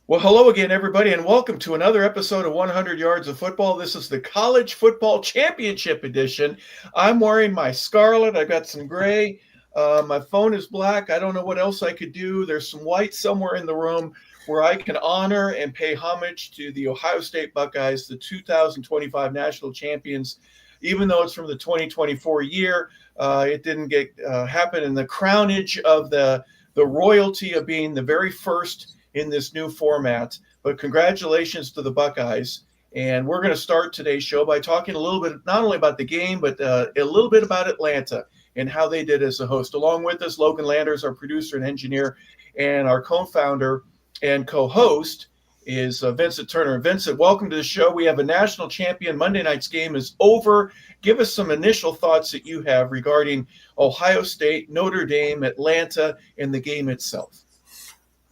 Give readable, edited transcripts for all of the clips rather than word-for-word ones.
Well, hello again, everybody, and welcome to another episode of 100 Yards of Football. This is the College Football Championship Edition. I'm wearing my scarlet. I've got some gray. My phone is black. I don't know what else I could do. There's some white somewhere in the room where I can honor and pay homage to the Ohio State Buckeyes, the 2025 national champions. Even though it's from the 2024 year, it didn't get happen in the crownage of the royalty of being the very first in this new format. But congratulations to the Buckeyes. And we're going to start today's show by talking a little bit, not only about the game, but a little bit about Atlanta and how they did as a host. Along with us, Logan Landers, our producer and engineer, and our co-founder and co-host is Vincent Turner. And Vincent, welcome to the show. We have a national champion. Monday night's game is over. Give us some initial thoughts that you have regarding Ohio State, Notre Dame, Atlanta, and the game itself.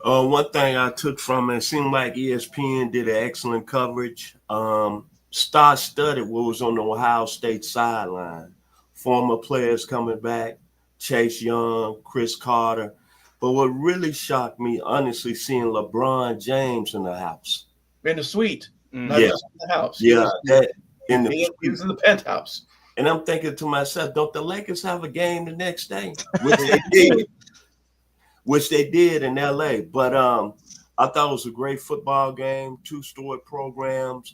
One thing I took from it seemed like ESPN did an excellent coverage. Star-studded what was on the Ohio State sideline. Former players coming back, Chase Young, Chris Carter. But what really shocked me, honestly, seeing LeBron James in the house. In the suite, not just in the house. He was in the penthouse. And I'm thinking to myself, don't the Lakers have a game the next day? Which they did. Which they did in LA. But I thought it was a great football game, two-story programs.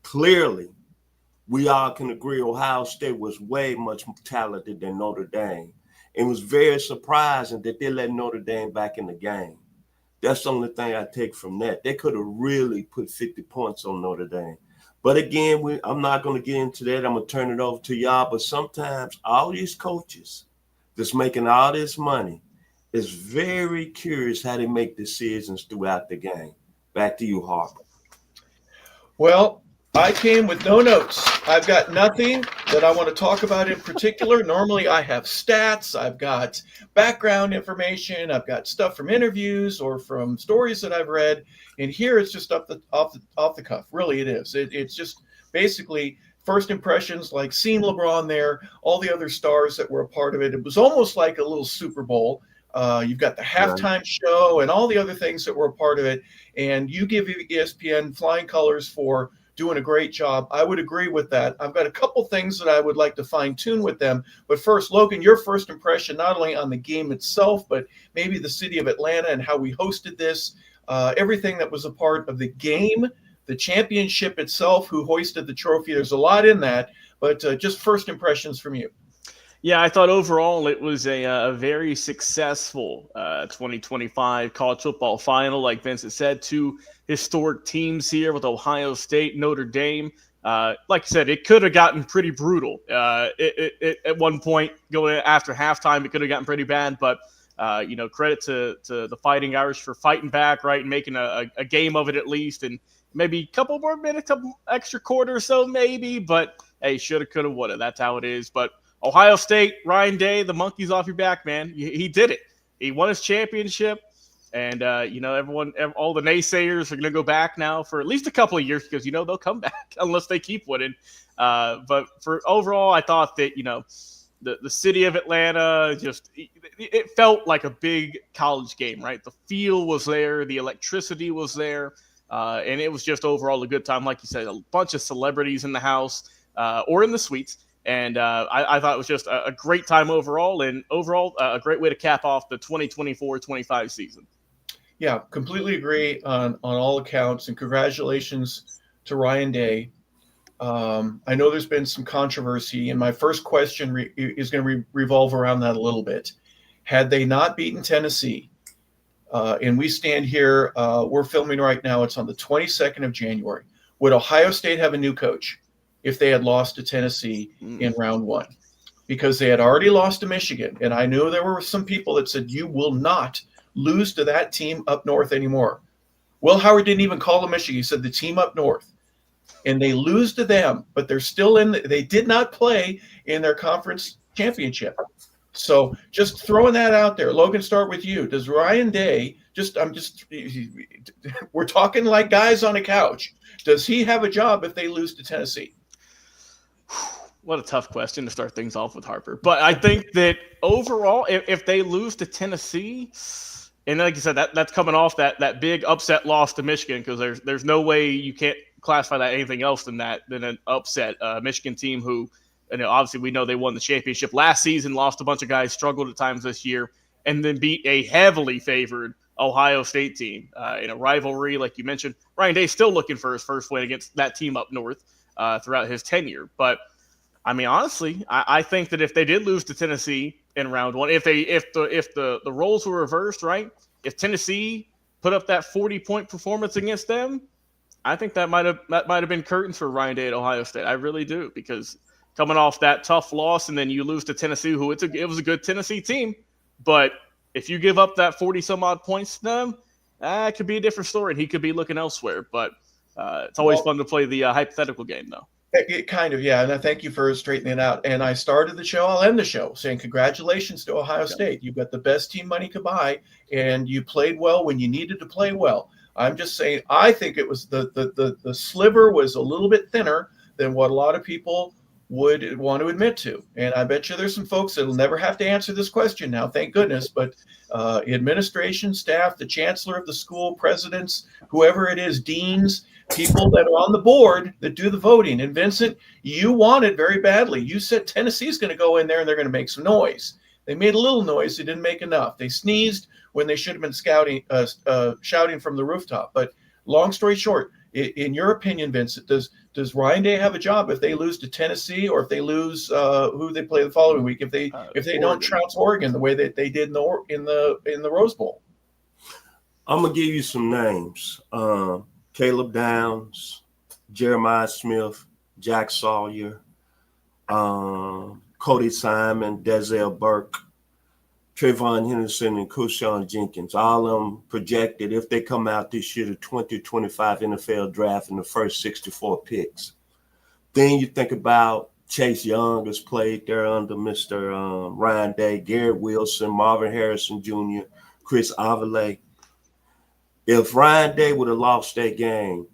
Clearly, we all can agree Ohio State was way much more talented than Notre Dame. It was very surprising that they let Notre Dame back in the game. That's the only thing I take from that. They could have really put 50 points on Notre Dame. But again, I'm not going to get into that. I'm going to turn it over to y'all. But sometimes all these coaches that's making all this money, is very curious how they make decisions throughout the game. Back to you, Harper. Well, I came with no notes. I've got nothing that I want to talk about in particular. Normally, I have stats. I've got background information. I've got stuff from interviews or from stories that I've read. And here it's just off the cuff. Really, it is. It's just basically first impressions, like seeing LeBron there, all the other stars that were a part of it. It was almost like a little Super Bowl. You've got the halftime show and all the other things that were a part of it. And you give ESPN flying colors for doing a great job. I would agree with that. I've got a couple things that I would like to fine tune with them. But first, Logan, your first impression, not only on the game itself, but maybe the city of Atlanta and how we hosted this, everything that was a part of the game, the championship itself, who hoisted the trophy. There's a lot in that, but just first impressions from you. Yeah, I thought overall it was a very successful 2025 college football final. Like Vincent said, two historic teams here with Ohio State, Notre Dame. Like I said, it could have gotten pretty brutal. At one point, going after halftime, it could have gotten pretty bad. But, credit to the Fighting Irish for fighting back, right, and making a game of it at least. And maybe a couple more minutes, a couple extra quarter or so maybe. But, hey, shoulda, coulda, woulda. That's how it is. But Ohio State, Ryan Day, the monkey's off your back, man. He did it. He won his championship. And, all the naysayers are going to go back now for at least a couple of years because, they'll come back unless they keep winning. But for overall, I thought that, the city of Atlanta it felt like a big college game, right? The feel was there. The electricity was there. And it was just overall a good time. Like you said, a bunch of celebrities in the house or in the suites. And I thought it was just a great time overall, and overall a great way to cap off the 2024-25 season. Yeah, completely agree on all accounts, and congratulations to Ryan Day. I know there's been some controversy, and my first question is going to revolve around that a little bit. Had they not beaten Tennessee, and we stand here, we're filming right now, it's on the 22nd of January, would Ohio State have a new coach if they had lost to Tennessee in round one? Because they had already lost to Michigan. And I knew there were some people that said, you will not lose to that team up north anymore. Will Howard didn't even call them Michigan. He said the team up north. And they lose to them, but they're still they did not play in their conference championship. So just throwing that out there. Logan, start with you. Does Ryan Day, we're talking like guys on a couch. Does he have a job if they lose to Tennessee? What a tough question to start things off with, Harper. But I think that overall, if they lose to Tennessee, And like you said, that's coming off that big upset loss to Michigan, because there's no way you can't classify that anything else than an upset. Michigan team who, obviously we know they won the championship last season, lost a bunch of guys, struggled at times this year, and then beat a heavily favored Ohio State team in a rivalry, like you mentioned. Ryan Day's still looking for his first win against that team up north throughout his tenure. But I mean, honestly, I think that if they did lose to Tennessee in round one, if the roles were reversed, right? If Tennessee put up that 40-point performance against them, I think that might have been curtains for Ryan Day at Ohio State. I really do, because coming off that tough loss and then you lose to Tennessee, who it was a good Tennessee team, but if you give up that 40-some-odd points to them, it could be a different story, and he could be looking elsewhere. But it's always fun to play the hypothetical game, though. It kind of, yeah. And I thank you for straightening it out. And I started the show, I'll end the show saying congratulations to Ohio State. You've got the best team money could buy, and you played well when you needed to play well. I'm just saying, I think it was the sliver was a little bit thinner than what a lot of people would want to admit to. And I bet you there's some folks that'll never have to answer this question now, thank goodness. But administration, staff, the chancellor of the school, presidents, whoever it is, deans, people that are on the board that do the voting. And Vincent, you want it very badly. You said Tennessee's going to go in there and they're going to make some noise. They made a little noise. They didn't make enough. They sneezed when they should have been shouting from the rooftop. But long story short, in your opinion, Vincent, does Ryan Day have a job if they lose to Tennessee, or if they lose who they play the following week? If they don't trounce Oregon the way that they did in the Rose Bowl? I'm gonna give you some names: Caleb Downs, Jeremiah Smith, Jack Sawyer, Cody Simon, Denzel Burke, Trayvon Henderson, and Kushan Jenkins. All of them projected, if they come out this year, the 2025 NFL draft in the first 64 picks. Then you think about Chase Young has played there under Mr. Ryan Day, Garrett Wilson, Marvin Harrison Jr., Chris Avila. If Ryan Day would have lost that game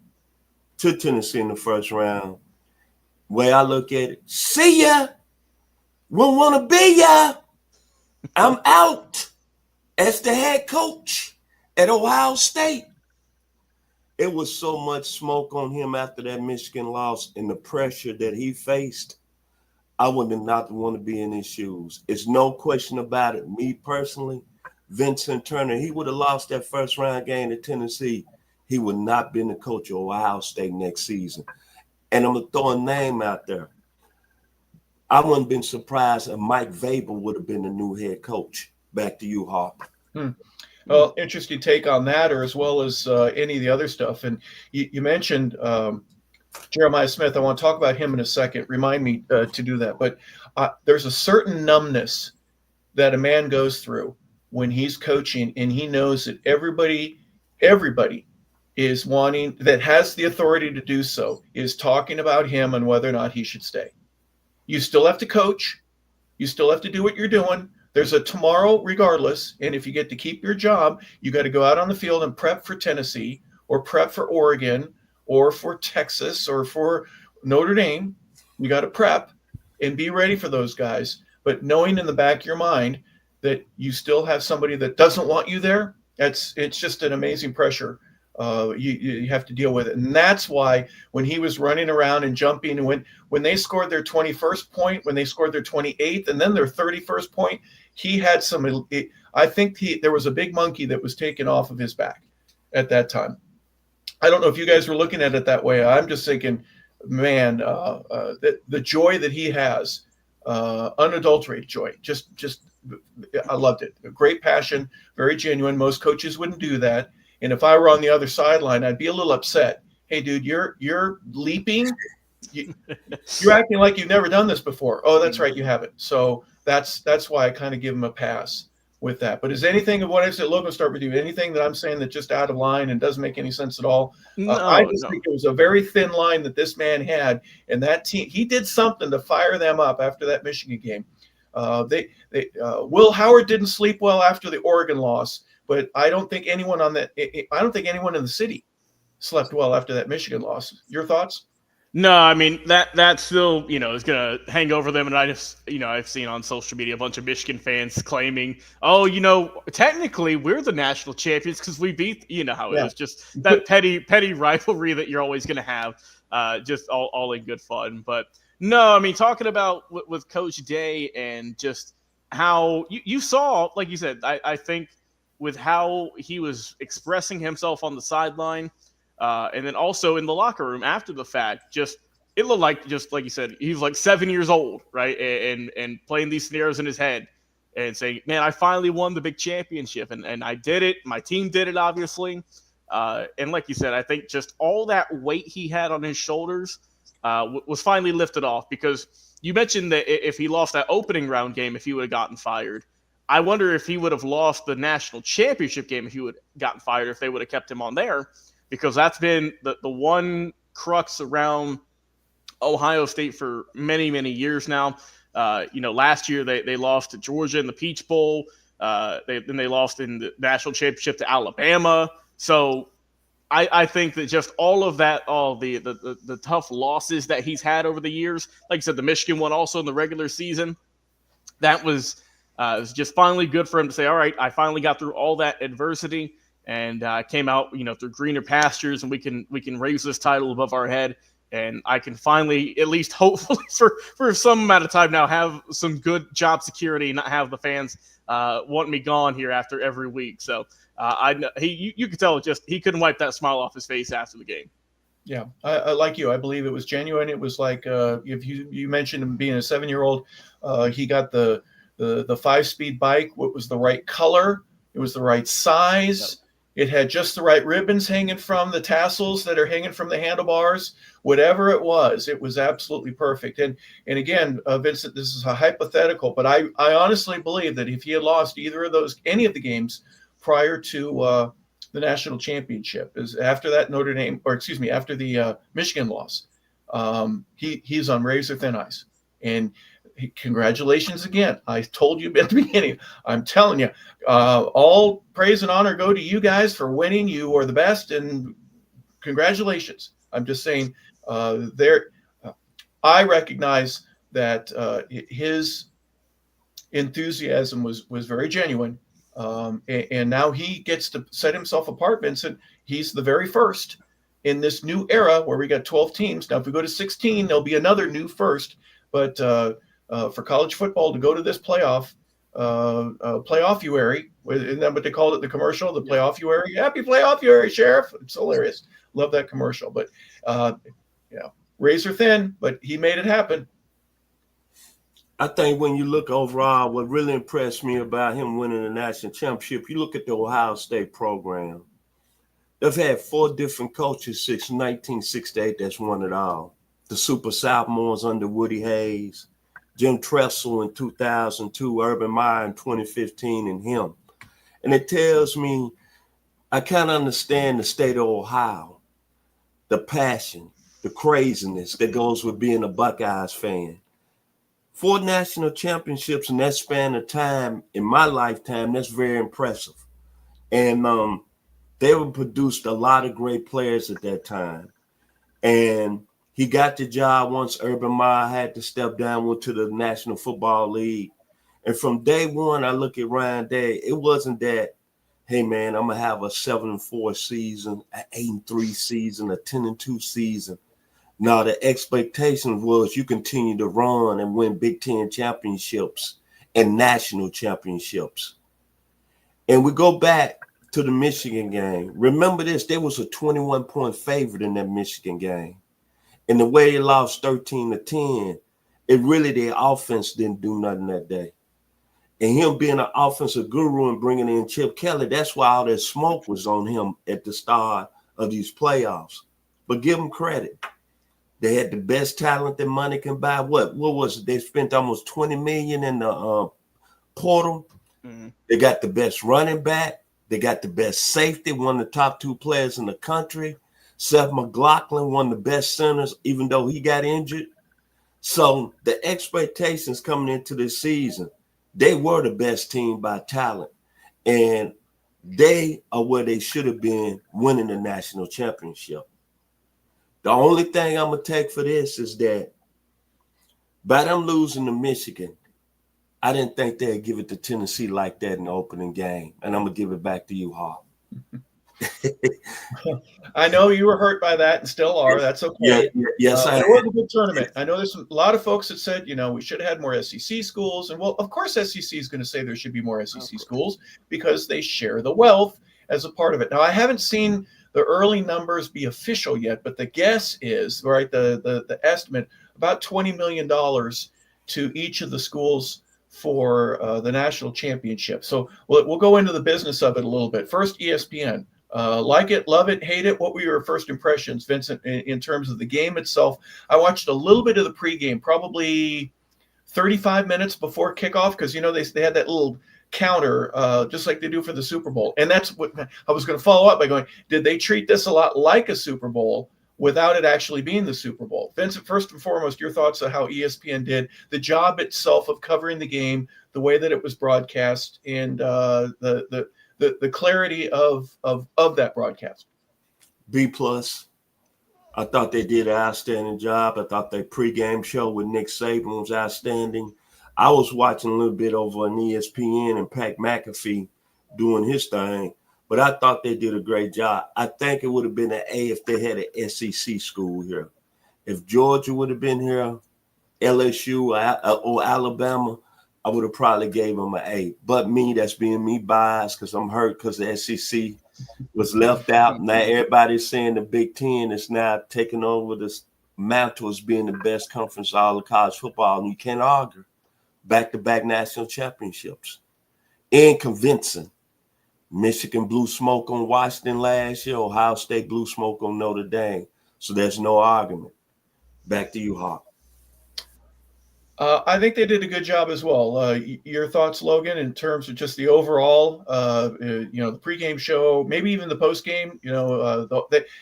to Tennessee in the first round, the way I look at it, see ya, won't want to be ya. I'm out as the head coach at Ohio State. It was so much smoke on him after that Michigan loss and the pressure that he faced. I would not want to be in his shoes. It's no question about it. Me personally, Vincent Turner, he would have lost that first round game to Tennessee. He would not been the coach of Ohio State next season. And I'm going to throw a name out there. I wouldn't have been surprised if Mike Vrabel would have been the new head coach. Back to you, Harp. Well, interesting take on that, or as well as any of the other stuff. And you mentioned Jeremiah Smith. I want to talk about him in a second. Remind me to do that. But there's a certain numbness that a man goes through when he's coaching, and he knows that everybody is wanting, that has the authority to do so, is talking about him and whether or not he should stay. You still have to coach. You still have to do what you're doing. There's a tomorrow regardless. And if you get to keep your job, you got to go out on the field and prep for Tennessee, or prep for Oregon, or for Texas, or for Notre Dame. You got to prep and be ready for those guys. But knowing in the back of your mind that you still have somebody that doesn't want you there, it's just an amazing pressure. You have to deal with it. And that's why when he was running around and jumping, and when they scored their 21st point, when they scored their 28th, and then their 31st point, he had I think there was a big monkey that was taken off of his back at that time. I don't know if you guys were looking at it that way. I'm just thinking, man, the joy that he has, unadulterated joy, just I loved it. A great passion, very genuine. Most coaches wouldn't do that. And if I were on the other sideline, I'd be a little upset. Hey, dude, you're leaping. You're acting like you've never done this before. Oh, that's right, you haven't. So that's why I kind of give him a pass with that. But is anything of what I said, Logan, start with you, anything that I'm saying that's just out of line and doesn't make any sense at all? I just think it was a very thin line that this man had, and that team, he did something to fire them up after that Michigan game. Will Howard didn't sleep well after the Oregon loss. But I don't think anyone in the city slept well after that Michigan loss. Your thoughts? No, I mean that still, is gonna hang over them. And I just, I've seen on social media a bunch of Michigan fans claiming, oh, technically we're the national champions because we beat, how it is, just that petty rivalry that you're always gonna have, just all in good fun. But no, I mean, talking about with Coach Day and just how you saw, like you said, I think with how he was expressing himself on the sideline. And then also in the locker room after the fact, just it looked like, just like you said, he was like 7 years old, right? And playing these scenarios in his head and saying, man, I finally won the big championship and I did it. My team did it, obviously. And like you said, I think just all that weight he had on his shoulders was finally lifted off, because you mentioned that if he lost that opening round game, if he would have gotten fired, I wonder if he would have lost the national championship game if he would have gotten fired, if they would have kept him on there. Because that's been the one crux around Ohio State for many, many years now. Last year they lost to Georgia in the Peach Bowl. Then they lost in the national championship to Alabama. So I think that just all of that, all the tough losses that he's had over the years, like I said, the Michigan one also in the regular season, that was just finally good for him to say, all right, I finally got through all that adversity. And came out, through greener pastures, and we can raise this title above our head, and I can finally, at least hopefully for some amount of time now, have some good job security and not have the fans want me gone here after every week. So you could tell just he couldn't wipe that smile off his face after the game. Yeah, I like you. I believe it was genuine. It was like if you mentioned him being a 7-year-old, he got the 5-speed bike. What was the right color? It was the right size. Yep. It had just the right ribbons hanging from the tassels that are hanging from the handlebars. Whatever it was absolutely perfect. And again, Vincent, this is a hypothetical, but I honestly believe that if he had lost any of the games prior to the national championship, is after that after the Michigan loss, he's on razor thin ice. And congratulations again. I told you at the beginning, I'm telling you, all praise and honor go to you guys for winning. You are the best, and congratulations. I'm just saying I recognize that his enthusiasm was very genuine. And now he gets to set himself apart, Vincent. He's the very first in this new era where we got 12 teams. Now, if we go to 16, there'll be another new first. But for college football to go to this playoff-uary, isn't that what they called it, the commercial, the playoff-uary? Happy playoff-uary, Sheriff. It's hilarious. Love that commercial. But, razor thin, but he made it happen. I think when you look overall, what really impressed me about him winning the national championship, you look at the Ohio State program. They've had 4 different coaches since 1968 that's won it all. The Super Sophomores under Woody Hayes, Jim Tressel in 2002, Urban Meyer in 2015, and him. And it tells me I kind of understand the state of Ohio, the passion, the craziness that goes with being a Buckeyes fan. 4 national championships in that span of time in my lifetime, that's very impressive. And they produced a lot of great players at that time. And he got the job once Urban Meyer had to step down, went to the National Football League. And from day one, I look at Ryan Day, it wasn't that, hey, man, I'm going to have a 7-4 season, an 8-3 season, a 10-2 season. No, the expectation was you continue to run and win Big Ten championships and national championships. And we go back to the Michigan game. Remember this, there was a 21-point favorite in that Michigan game. And the way they lost 13-10, their offense didn't do nothing that day. And him being an offensive guru and bringing in Chip Kelly, that's why all that smoke was on him at the start of these playoffs. But give them credit. They had the best talent that money can buy. What was it? They spent almost $20 million in the portal. Mm-hmm. They got the best running back. They got the best safety, one of the top 2 players in the country. Seth McLaughlin, one of the best centers, even though he got injured. So the expectations coming into this season, they were the best team by talent. And they are where they should have been winning the national championship. The only thing I'm going to take for this is that by them losing to Michigan, I didn't think they'd give it to Tennessee like that in the opening game. And I'm going to give it back to you, Hawk. I know you were hurt by that and still are. That's okay. Yes, it was a good tournament. I know there's a lot of folks that said, we should have had more SEC schools. And, well, of course, SEC is going to say there should be more SEC schools because they share the wealth as a part of it. Now, I haven't seen the early numbers be official yet, but the guess is, right, the estimate, about $20 million to each of the schools for the national championship. So we'll go into the business of it a little bit. First, ESPN. Like it, love it, hate it. What were your first impressions, Vincent, in terms of the game itself? I watched a little bit of the pregame, probably 35 minutes before kickoff, because, they had that little counter, just like they do for the Super Bowl. And that's what I was going to follow up by going, did they treat this a lot like a Super Bowl without it actually being the Super Bowl? Vincent, first and foremost, your thoughts on how ESPN did the job itself of covering the game, the way that it was broadcast, and the clarity of that broadcast. B+. I thought they did an outstanding job. I thought their pregame show with Nick Saban was outstanding. I was watching a little bit over on ESPN and Pat McAfee doing his thing, but I thought they did a great job. I think it would have been an A if they had an SEC school here. If Georgia would have been here, LSU or Alabama, I would have probably gave them an A. But me, that's being me biased because I'm hurt because the SEC was left out. Now everybody's saying the Big Ten is now taking over this mantle as being the best conference in all of college football, and you can't argue. Back-to-back national championships. And convincing. Michigan blew smoke on Washington last year. Ohio State blew smoke on Notre Dame. So there's no argument. Back to you, Hawk. I think they did a good job as well. Your thoughts, Logan, in terms of just the overall, the pregame show, maybe even the postgame,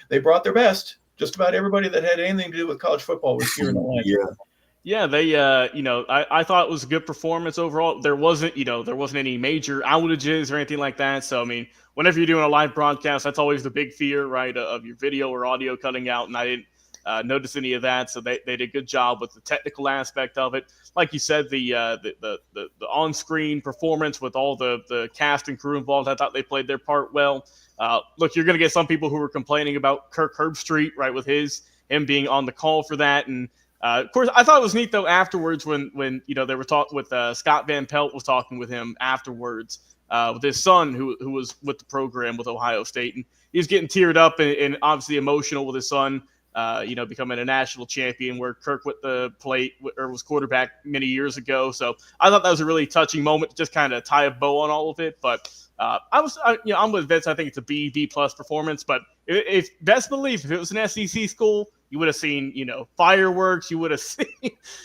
they brought their best. Just about everybody that had anything to do with college football was here in Atlanta. Yeah, they, I thought it was a good performance overall. There wasn't any major outages or anything like that. So, I mean, whenever you're doing a live broadcast, that's always the big fear, right, of your video or audio cutting out. And I didn't notice any of that. So they did a good job with the technical aspect of it. Like you said, the on-screen performance with all the cast and crew involved, I thought they played their part well. Look, you're going to get some people who were complaining about Kirk Herbstreit, right, with him being on the call for that. And of course, I thought it was neat though afterwards when they were talking with Scott Van Pelt was talking with him afterwards with his son who was with the program with Ohio State, and he was getting teared up and obviously emotional with his son, becoming a national champion where Kirk with the plate or was quarterback many years ago. So I thought that was a really touching moment to just kind of tie a bow on all of it. But I'm with Vince. I think it's a B+ performance. But if best believe if it was an SEC school, you would have seen, fireworks. You would have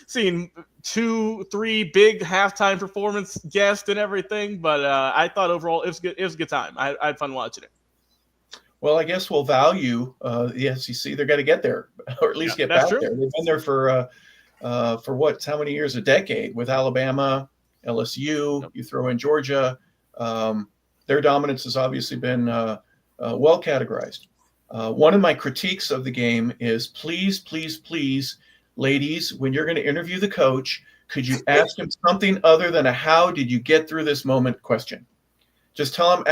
seen 2-3 big halftime performance guests and everything. But I thought overall it was good. It was a good time. I had fun watching it. Well, I guess we'll value the SEC. They're going to get there, or at least get back there. They've been there for what? How many years? A decade with Alabama, LSU. Yep. You throw in Georgia. Their dominance has obviously been well categorized. One of my critiques of the game is please, ladies, when you're going to interview the coach, could you ask him something other than a "how did you get through this moment" question? Just tell him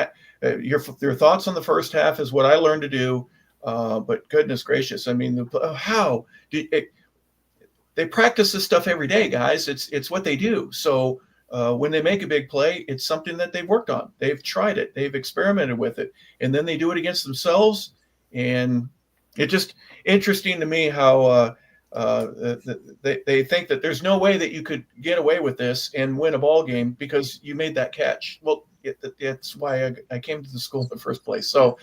your thoughts on the first half is what I learned to do. But goodness gracious, I mean, they practice this stuff every day, guys. It's what they do. So when they make a big play, it's something that they've worked on. They've tried it. They've experimented with it. And then they do it against themselves. And it's just interesting to me how they think that there's no way that you could get away with this and win a ball game because you made that catch. Well, that's why I came to the school in the first place. So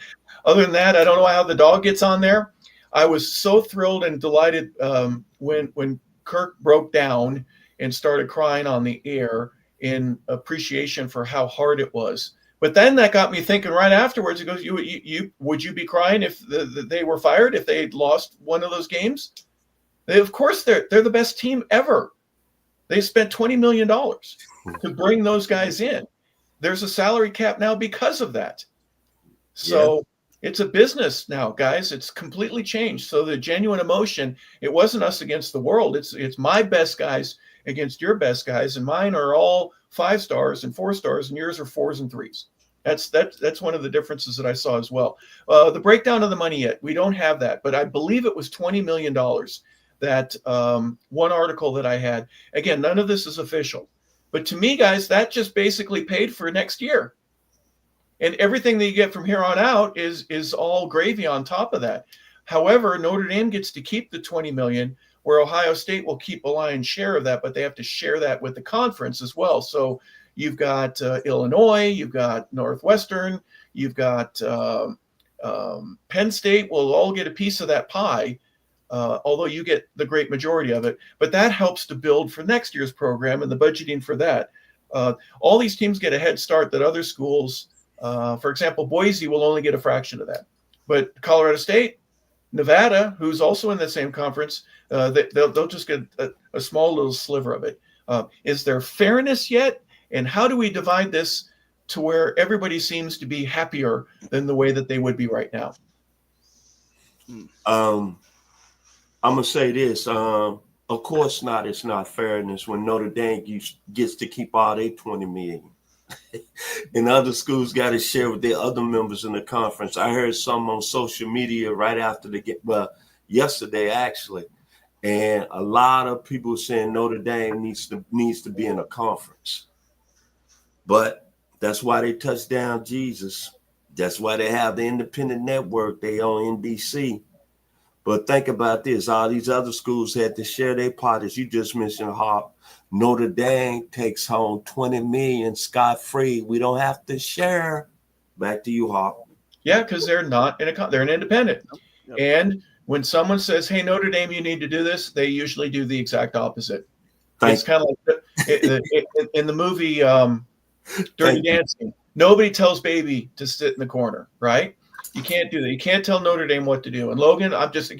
other than that, I don't know how the dog gets on there. I was so thrilled and delighted when Kirk broke down and started crying on the air in appreciation for how hard it was. But then that got me thinking right afterwards. He goes, would you be crying if they were fired, if they'd lost one of those games? Of course, they're the best team ever. They spent $20 million to bring those guys in. There's a salary cap now because of that. So It's a business now, guys. It's completely changed. So the genuine emotion, it wasn't us against the world. It's my best guys against your best guys, and mine are all 5 stars and 4 stars, and yours are 4s and 3s. That's one of the differences that I saw as well. The breakdown of the money yet, we don't have that, but I believe it was $20 million. That one article that I had. Again, none of this is official, but to me, guys, that just basically paid for next year, and everything that you get from here on out is all gravy on top of that. However, Notre Dame gets to keep the $20 million, where Ohio State will keep a lion's share of that, but they have to share that with the conference as well. So you've got Illinois, you've got Northwestern, you've got Penn State will all get a piece of that pie, although you get the great majority of it. But that helps to build for next year's program and the budgeting for that. All these teams get a head start that other schools, for example, Boise will only get a fraction of that. But Colorado State, Nevada, who's also in the same conference, they'll just get a small little sliver of it. Is there fairness yet? And how do we divide this to where everybody seems to be happier than the way that they would be right now? I'm going to say this. Of course not. It's not fairness when Notre Dame gets to keep all their $20 million. And other schools got to share with their other members in the conference. I heard some on social media right after the game, yesterday actually, and a lot of people saying Notre Dame needs to be in a conference. But that's why they touched down Jesus. That's why they have the independent network. They on NBC. But think about this. All these other schools had to share their pot, as you just mentioned, Hawk. Notre Dame takes home $20 million scot-free. We don't have to share. Back to you, Hawk. Yeah, because they're not they're an independent. Yep. And when someone says, "Hey, Notre Dame, you need to do this," they usually do the exact opposite. It's kind of like in the movie Dirty Dancing. Nobody tells Baby to sit in the corner, right? You can't do that. You can't tell Notre Dame what to do. And Logan, I'm just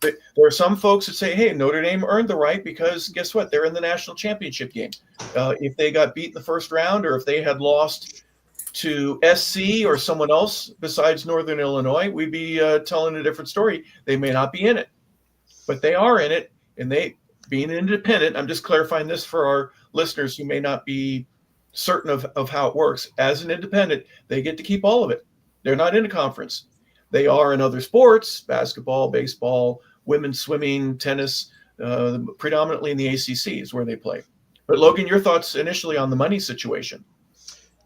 there are some folks that say, "Hey, Notre Dame earned the right because guess what? They're in the national championship game. If they got beat in the first round, or if they had lost to SC or someone else besides Northern Illinois, we'd be telling a different story. They may not be in it, but they are in it, and they being independent. I'm just clarifying this for our listeners who may not be certain of how it works. As an independent, they get to keep all of it. They're not in a conference. They are in other sports: basketball, baseball, women's swimming, tennis, predominantly in the ACC is where they play. But Logan, your thoughts initially on the money situation?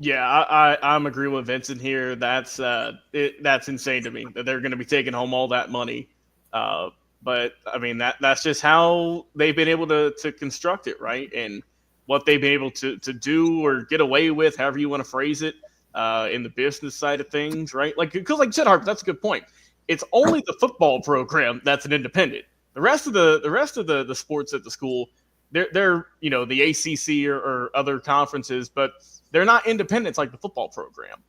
Yeah, I'm agreeing with Vincent here. That's insane to me that they're going to be taking home all that money. But I mean that's just how they've been able to construct it, right? And what they've been able to do or get away with, however you want to phrase it, in the business side of things, right? Because like you said, Harper, that's a good point. It's only the football program that's an independent. The rest of the sports at the school, they're the ACC or other conferences, but they're not independents like the football program.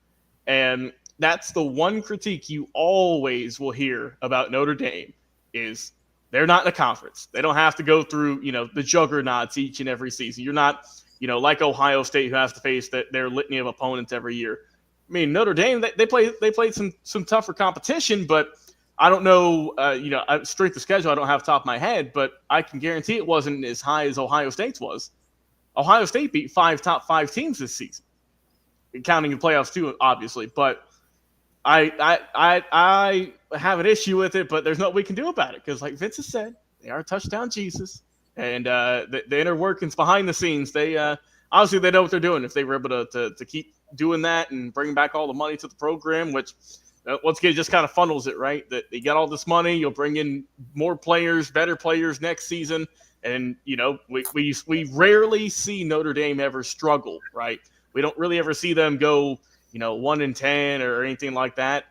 And that's the one critique you always will hear about Notre Dame is they're not in a conference. They don't have to go through, the juggernauts each and every season. You're not, like Ohio State, who has to face their litany of opponents every year. I mean, Notre Dame, they played some tougher competition, but I don't know, strength of schedule, I don't have top of my head, but I can guarantee it wasn't as high as Ohio State's was. Ohio State beat 5 top 5 teams this season, counting the playoffs too, obviously. But I have an issue with it, but there's nothing we can do about it because, like Vince has said, they are touchdown Jesus, and the inner workings behind the scenes, they obviously they know what they're doing. If they were able to keep doing that and bring back all the money to the program, which once again just kind of funnels it, right? That you got all this money, you'll bring in more players, better players next season. And, we rarely see Notre Dame ever struggle, right? We don't really ever see them go, 1-10 or anything like that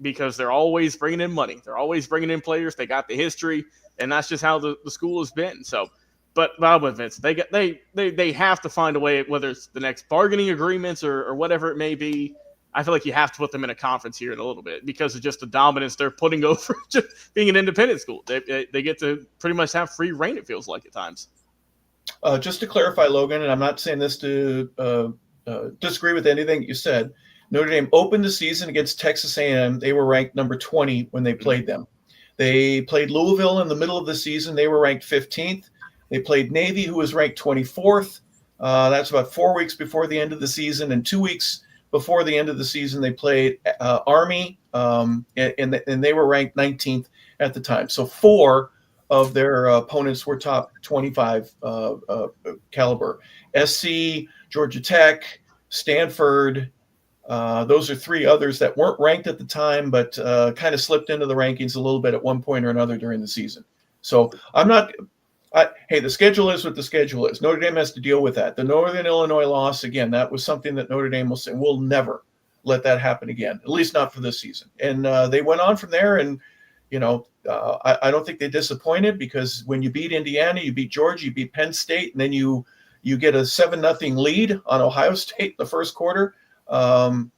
because they're always bringing in money. They're always bringing in players. They got the history, and that's just how the school has been. So, but with Vince, they have to find a way, whether it's the next bargaining agreements or whatever it may be. I feel like you have to put them in a conference here in a little bit because of just the dominance they're putting over just being an independent school. They get to pretty much have free reign, it feels like at times. Just to clarify, Logan, and I'm not saying this to disagree with anything you said, Notre Dame opened the season against Texas A&M. They were ranked number 20 when they played them. They played Louisville in the middle of the season. They were ranked 15th. They played Navy, who was ranked 24th. That's about 4 weeks before the end of the season. And 2 weeks before the end of the season, they played Army, and they were ranked 19th at the time. So 4 of their opponents were top 25 caliber. SC, Georgia Tech, Stanford. Those are 3 others that weren't ranked at the time, but kind of slipped into the rankings a little bit at one point or another during the season. So hey, the schedule is what the schedule is. Notre Dame has to deal with that. The Northern Illinois loss, again, that was something that Notre Dame will say, we'll never let that happen again, at least not for this season. And they went on from there, and I don't think they disappointed, because when you beat Indiana, you beat Georgia, you beat Penn State, and then you get a 7-0 lead on Ohio State in the first quarter.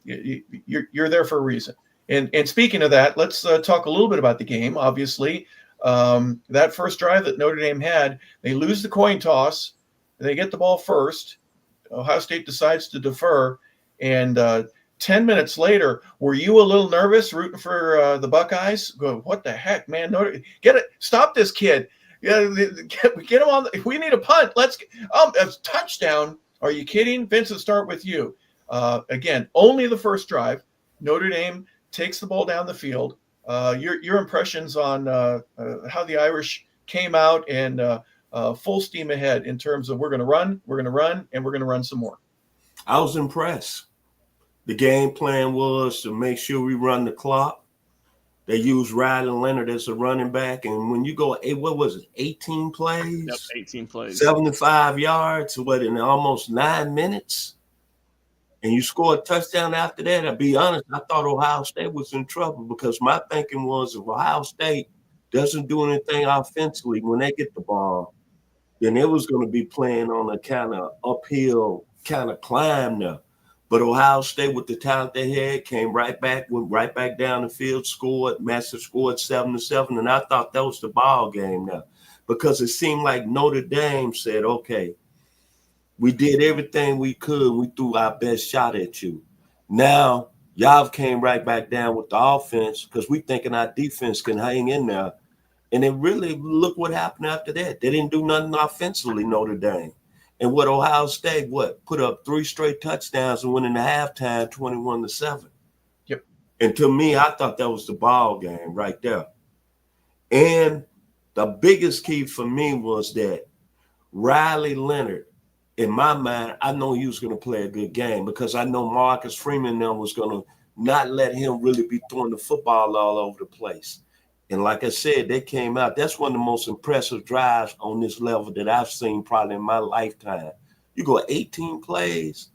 You're there for a reason. And speaking of that, let's talk a little bit about the game. Obviously, that first drive that Notre Dame had, they lose the coin toss. They get the ball first. Ohio State decides to defer. And 10 minutes later, were you a little nervous rooting for the Buckeyes? Go, what the heck, man? Get it. Stop this kid. Yeah, get him on. We need a punt. Let's a touchdown. Are you kidding? Vince, let's start with you. Again, only the first drive. Notre Dame takes the ball down the field. Your impressions on how the Irish came out and full steam ahead in terms of we're going to run, and we're going to run some more. I was impressed. The game plan was to make sure we run the clock. They used Riley Leonard as a running back. And when you go, what was it, 18 plays? Yep, 18 plays. 75 yards, in almost 9 minutes? And you score a touchdown after that. I'll be honest, I thought Ohio State was in trouble, because my thinking was if Ohio State doesn't do anything offensively when they get the ball, then it was going to be playing on a kind of uphill kind of climb now. But Ohio State, with the talent they had, went right back down the field, scored. Master scored 7-7, and I thought that was the ball game now, because it seemed like Notre Dame said, okay, we did everything we could. We threw our best shot at you. Now, y'all came right back down with the offense, because we thinking our defense can hang in there. And then really, look what happened after that. They didn't do nothing offensively, Notre Dame. And what Ohio State, put up 3 straight touchdowns and went into halftime 21-7. Yep. And to me, I thought that was the ball game right there. And the biggest key for me was that Riley Leonard, in my mind, I know he was going to play a good game, because I know Marcus Freeman now was going to not let him really be throwing the football all over the place. And like I said, they came out. That's one of the most impressive drives on this level that I've seen probably in my lifetime. You go 18 plays,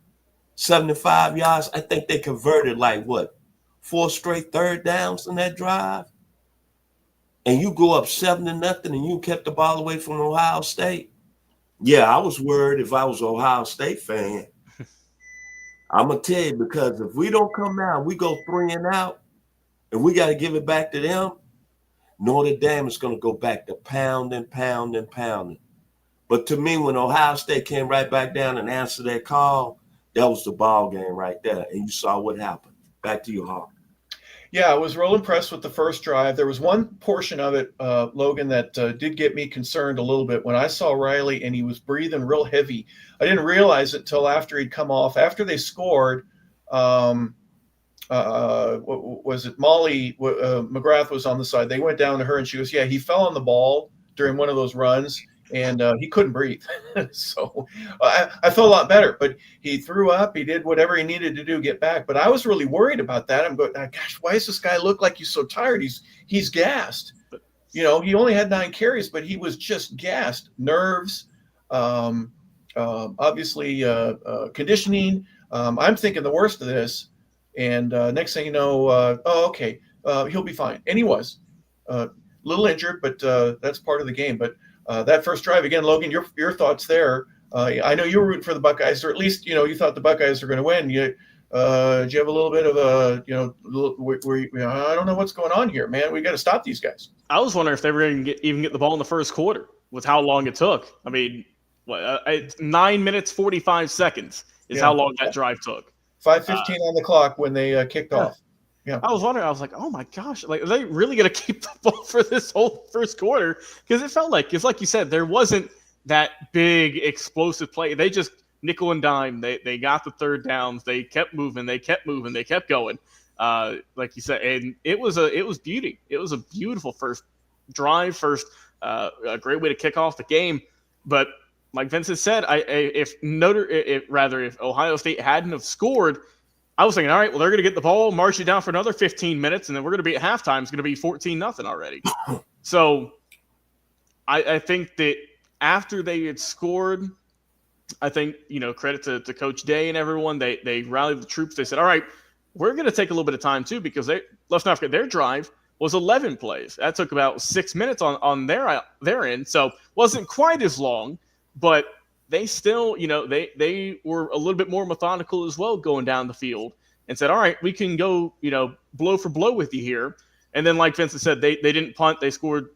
75 yards. I think they converted 4 straight third downs in that drive. And you go up 7-0 and you kept the ball away from Ohio State. Yeah, I was worried if I was an Ohio State fan. I'm going to tell you, because if we don't come out, we go 3 and out, and we got to give it back to them, Notre Dame is going to go back to pounding. But to me, when Ohio State came right back down and answered that call, that was the ball game right there. And you saw what happened. Back to you, Hawk. Yeah, I was real impressed with the first drive. There was one portion of it, Logan, that did get me concerned a little bit. When I saw Riley and he was breathing real heavy, I didn't realize it till after he'd come off. After they scored, was it Molly McGrath was on the side. They went down to her and she goes, yeah, he fell on the ball during one of those runs and he couldn't breathe. So I felt a lot better, but he threw up. He did whatever he needed to do, get back. But I was really worried about that. I'm going, gosh, why does this guy look like he's so tired? He's gassed. He only had 9 carries, but he was just gassed. Nerves, obviously conditioning. I'm thinking the worst of this. And next thing you know, okay, he'll be fine. And he was a little injured, but that's part of the game. But that first drive, again, Logan, your thoughts there. I know you were rooting for the Buckeyes, or at least, you thought the Buckeyes were going to win. Did you have a little bit of a, I don't know what's going on here, man. We got to stop these guys. I was wondering if they were going to even get the ball in the first quarter with how long it took. I mean, 9 minutes, 45 seconds is how long that drive took. 5:15 on the clock when they kicked off. Yeah. I was wondering, I was like, oh my gosh, like, are they really going to keep the ball for this whole first quarter? Because it felt like, like you said, there wasn't that big explosive play. They just nickel and dime. They got the third downs. They kept moving. They kept going. Like you said, and it was beauty. It was a beautiful first drive, a great way to kick off the game. But like Vincent said, if Ohio State hadn't have scored, I was thinking, all right, well, they're going to get the ball, march it down for another 15 minutes, and then we're going to be at halftime. It's going to be 14-0 already. So I think that after they had scored, I think, credit to Coach Day and everyone, they rallied the troops. They said, all right, we're going to take a little bit of time too, because let's not forget their drive was 11 plays. That took about 6 minutes on their end. So wasn't quite as long, but they still, they were a little bit more methodical as well going down the field and said, all right, we can go, blow for blow with you here. And then, like Vincent said, they didn't punt. They scored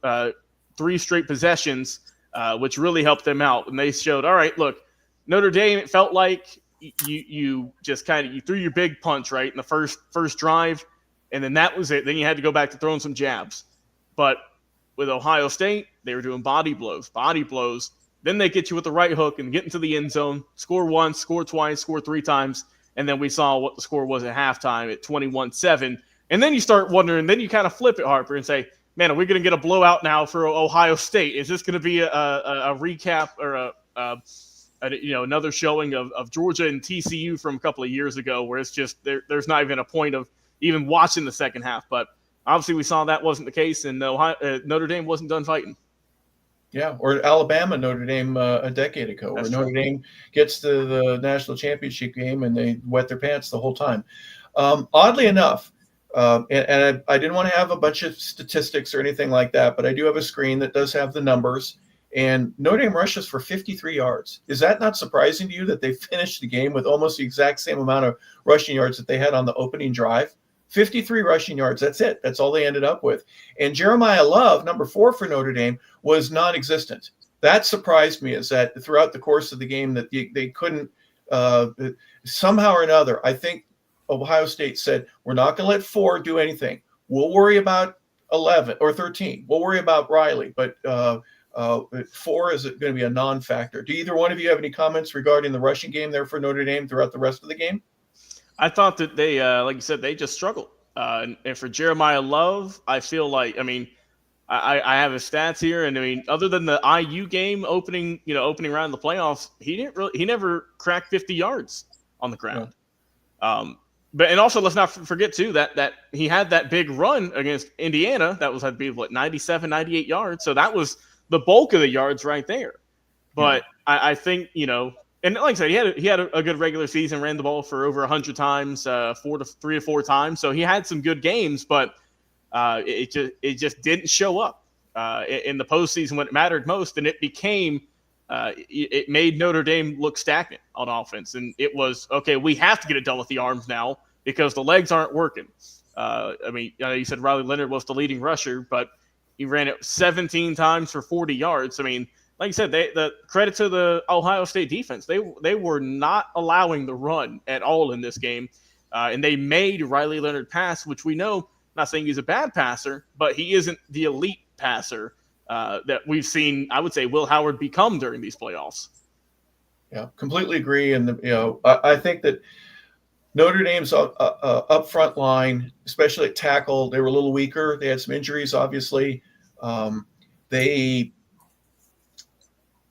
3 straight possessions, which really helped them out. And they showed, all right, look, Notre Dame, it felt like you just you threw your big punch, right, in the first drive, and then that was it. Then you had to go back to throwing some jabs. But with Ohio State, they were doing body blows. Then they get you with the right hook and get into the end zone, score once, score twice, score 3 times, and then we saw what the score was at halftime at 21-7. And then you start wondering, then you kind of flip it, Harper, and say, man, are we going to get a blowout now for Ohio State? Is this going to be a recap or another showing of Georgia and TCU from a couple of years ago, where it's just there's not even a point of even watching the second half? But obviously we saw that wasn't the case, and Notre Dame wasn't done fighting. Yeah, or Alabama, Notre Dame a decade ago, where Notre Dame gets to the national championship game and they wet their pants the whole time. Oddly enough, and I didn't want to have a bunch of statistics or anything like that, but I do have a screen that does have the numbers. And Notre Dame rushes for 53 yards. Is that not surprising to you that they finished the game with almost the exact same amount of rushing yards that they had on the opening drive? 53 rushing yards. That's it. That's all they ended up with. And Jeremiah Love, number 4 for Notre Dame, was non-existent. That surprised me, is that throughout the course of the game that they couldn't somehow or another. I think Ohio State said, we're not going to let 4 do anything. We'll worry about 11 or 13. We'll worry about Riley. But 4 is going to be a non-factor. Do either one of you have any comments regarding the rushing game there for Notre Dame throughout the rest of the game? I thought that they, like you said, they just struggled. And for Jeremiah Love, I feel like, I have his stats here, and other than the IU game opening round of the playoffs, he never cracked 50 yards on the ground. Yeah. But also let's not forget too that he had that big run against Indiana that had to be 97, 98 yards. So that was the bulk of the yards right there. But I think, and like I said, he had a good regular season, ran the ball for over 100 times, 3 or 4 times. So he had some good games, but it just didn't show up in the postseason when it mattered most. And it made Notre Dame look stagnant on offense. And it was, okay, we have to get it done with the arms now because the legs aren't working. You said Riley Leonard was the leading rusher, but he ran it 17 times for 40 yards. Like you said, the credit to the Ohio State defense. They were not allowing the run at all in this game. And they made Riley Leonard pass, which we know, I'm not saying he's a bad passer, but he isn't the elite passer that we've seen, I would say, Will Howard become during these playoffs. Yeah, completely agree. And, I think that Notre Dame's up front line, especially at tackle, they were a little weaker. They had some injuries, obviously.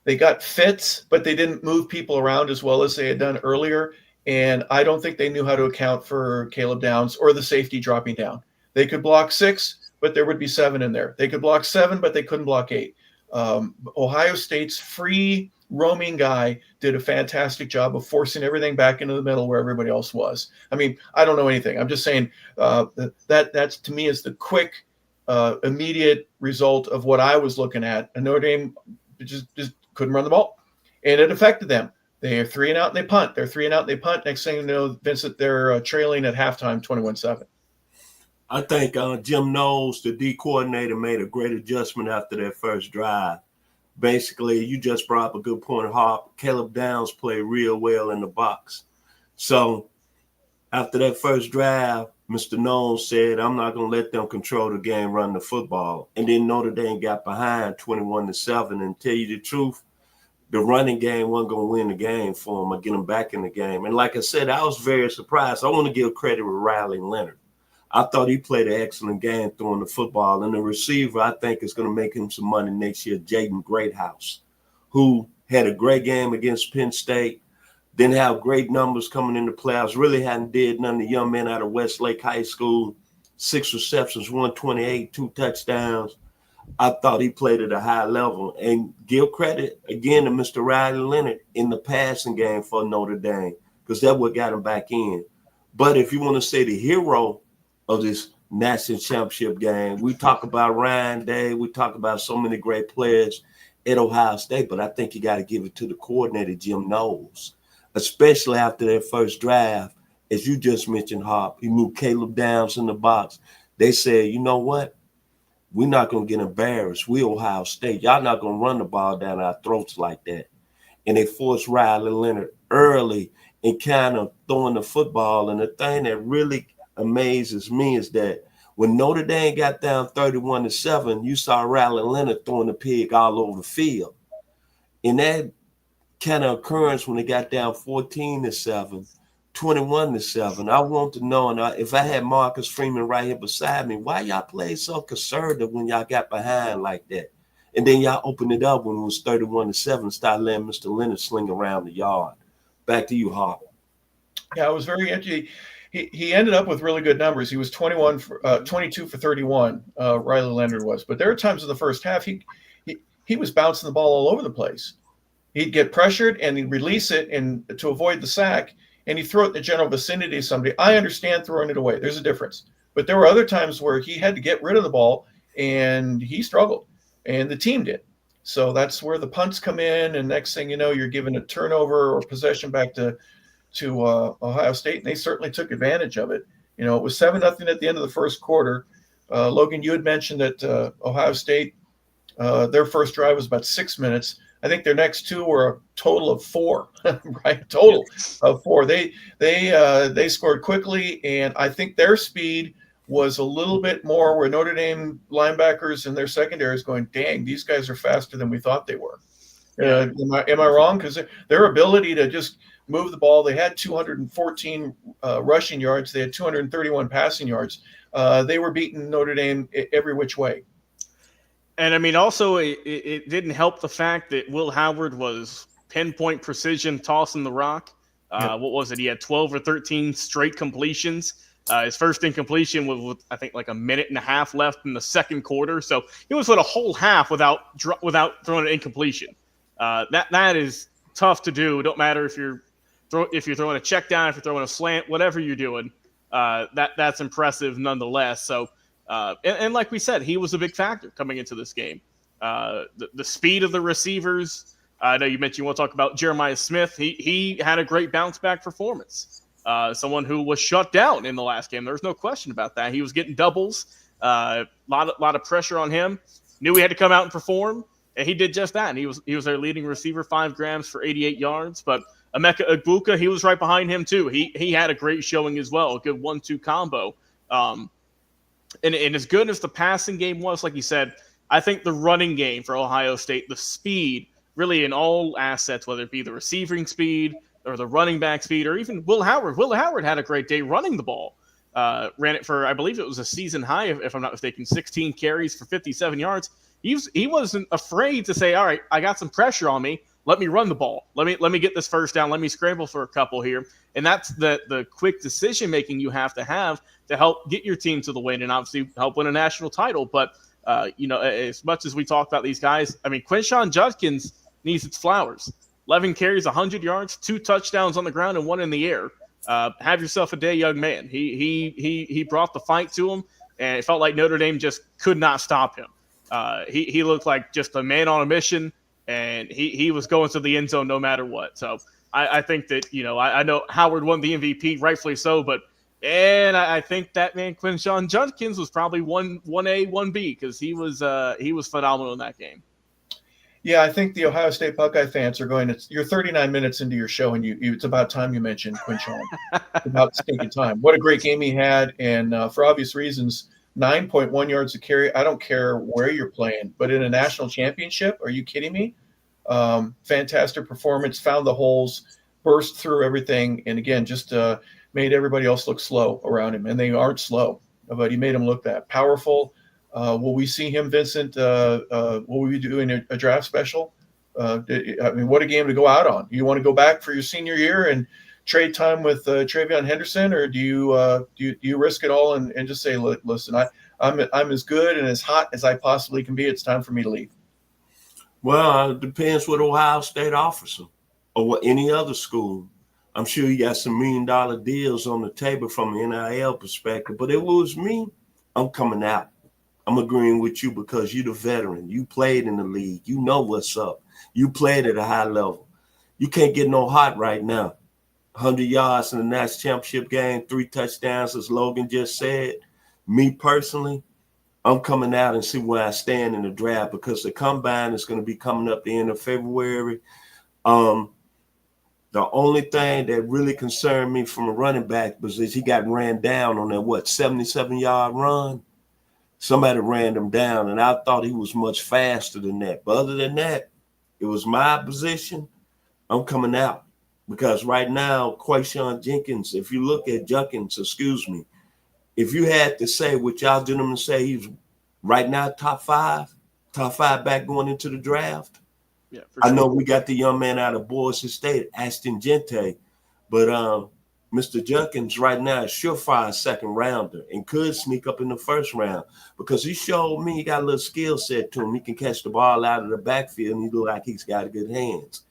They got fits, but they didn't move people around as well as they had done earlier. And I don't think they knew how to account for Caleb Downs or the safety dropping down. They could block 6, but there would be 7 in there. They could block 7, but they couldn't block 8. Ohio State's free roaming guy did a fantastic job of forcing everything back into the middle where everybody else was. I don't know anything. I'm just saying that's to me is the quick, immediate result of what I was looking at. And Notre Dame just couldn't run the ball, and it affected them. They are 3 and out and they punt. They're 3 and out and they punt. Next thing you know, Vincent, they're trailing at halftime 21-7. I think Jim Knowles, the D coordinator, made a great adjustment after that first drive. Basically, you just brought up a good point, Harp. Caleb Downs played real well in the box. So After that first drive, Mr. Knowles said, I'm not going to let them control the game, run the football. And then Notre Dame got behind 21-7. And tell you the truth, the running game wasn't going to win the game for them or get them back in the game. And like I said, I was very surprised. I want to give credit to Riley Leonard. I thought he played an excellent game throwing the football. And the receiver, I think, is going to make him some money next year, Jaden Greathouse, who had a great game against Penn State. Didn't have great numbers coming into playoffs. Really hadn't did none of the young men out of Westlake High School. 6 receptions, 128, 2 touchdowns. I thought he played at a high level. And give credit, again, to Mr. Riley Leonard in the passing game for Notre Dame, because that's what got him back in. But if you want to say the hero of this national championship game, we talk about Ryan Day. We talk about so many great players at Ohio State, but I think you got to give it to the coordinator, Jim Knowles. Especially after their first drive, as you just mentioned, Hop, he moved Caleb Downs in the box. They said, you know what? We're not going to get embarrassed. We Ohio State. Y'all not going to run the ball down our throats like that. And they forced Riley Leonard early and kind of throwing the football. And the thing that really amazes me is that when Notre Dame got down 31-7, you saw Riley Leonard throwing the pig all over the field. And that kind of occurrence when they got down 14-7, 21-7. I want to know, and if I had Marcus Freeman right here beside me, why y'all play so conservative when y'all got behind like that? And then y'all opened it up when it was 31-7, started letting Mr. Leonard sling around the yard. Back to you, Hop. Yeah, it was very interesting. He ended up with really good numbers. He was 22 for 31, Riley Leonard was. But there were times in the first half he was bouncing the ball all over the place. He'd get pressured and he'd release it and to avoid the sack, and he'd throw it in the general vicinity of somebody. I understand throwing it away. There's a difference. But there were other times where he had to get rid of the ball, and he struggled, and the team did. So that's where the punts come in, and next thing you know, you're giving a turnover or possession back to Ohio State, and they certainly took advantage of it. You know, it was 7-0 at the end of the first quarter. Logan, you had mentioned that Ohio State, their first drive was about 6 minutes. I think their next two were a total of 4, right? Total of 4. They scored quickly, and I think their speed was a little bit more where Notre Dame linebackers and their secondary is going, dang, these guys are faster than we thought they were. Am I wrong? Because their ability to just move the ball, they had 214 rushing yards. They had 231 passing yards. They were beating Notre Dame every which way. And I mean, also, it didn't help the fact that Will Howard was pinpoint precision tossing the rock. What was it? He had 12 or 13 straight completions. His first incompletion was with, I think, like a minute and a half left in the second quarter. So he was with a whole half without throwing an incompletion. That is tough to do. It don't matter if you're throwing a check down, if you're throwing a slant, whatever you're doing. That's impressive nonetheless. So. And like we said, he was a big factor coming into this game. The speed of the receivers. I know you mentioned you want to talk about Jeremiah Smith. He had a great bounce back performance. Someone who was shut down in the last game. There's no question about that. He was getting doubles. Lot of pressure on him. Knew he had to come out and perform, and he did just that. And he was their leading receiver, 5 grams for 88 yards. But Emeka Egbuka, he was right behind him too. He had a great showing as well. A good 1-2 combo. And as good as the passing game was, like you said, I think the running game for Ohio State, the speed, really in all assets, whether it be the receiving speed or the running back speed, or even Will Howard. Will Howard had a great day running the ball. Ran it for, I believe it was a season high, if I'm not mistaken, 16 carries for 57 yards. He wasn't afraid to say, all right, I got some pressure on me. Let me run the ball. Let me get this first down. Let me scramble for a couple here. And that's the quick decision-making you have to help get your team to the win and obviously help win a national title. But, as much as we talk about these guys, I mean, Quinshon Judkins needs its flowers. 11 carries, 100 yards, 2 touchdowns on the ground and 1 in the air. Have yourself a day, young man. He brought the fight to him, and it felt like Notre Dame just could not stop him. He looked like just a man on a mission, and he was going to the end zone no matter what. So I think that, I know Howard won the MVP, rightfully so, but I think that man Quinshon Judkins was probably 1A, 1B, because he was phenomenal in that game. Yeah, I think the Ohio State Buckeye fans are going to. You're 39 minutes into your show, and it's about time you mentioned Quinshon. About stinking time. What a great game he had, and for obvious reasons, 9.1 yards a carry. I don't care where you're playing, but in a national championship, are you kidding me? Fantastic performance, found the holes, burst through everything, and again, just made everybody else look slow around him, and they aren't slow, but he made them look that powerful. Will we see him, Vincent? Will we be doing a draft special? I mean, what a game to go out on. You want to go back for your senior year and trade time with Travion Henderson, or do you risk it all and just say, listen, I'm as good and as hot as I possibly can be. It's time for me to leave. Well, it depends what Ohio State offers him or what any other school. I'm sure you got some $1 million deals on the table from an NIL perspective, but if it was me, I'm coming out. I'm agreeing with you because you're the veteran. You played in the league. You know what's up. You played at a high level. You can't get no hot right now. 100 yards in the national championship game, 3 touchdowns, as Logan just said. Me personally, I'm coming out and see where I stand in the draft because the combine is going to be coming up the end of February. The only thing that really concerned me from a running back was that he got ran down on that, 77-yard run? Somebody ran him down, and I thought he was much faster than that. But other than that, it was my position. I'm coming out because right now, Quinshon Judkins, if you look at if you had to say what y'all gentlemen say, he's right now top five back going into the draft. Yeah, I know we got the young man out of Boise State, Ashton Gente, but Mr. Judkins right now is surefire second rounder and could sneak up in the first round because he showed me he got a little skill set to him. He can catch the ball out of the backfield and he look like he's got good hands.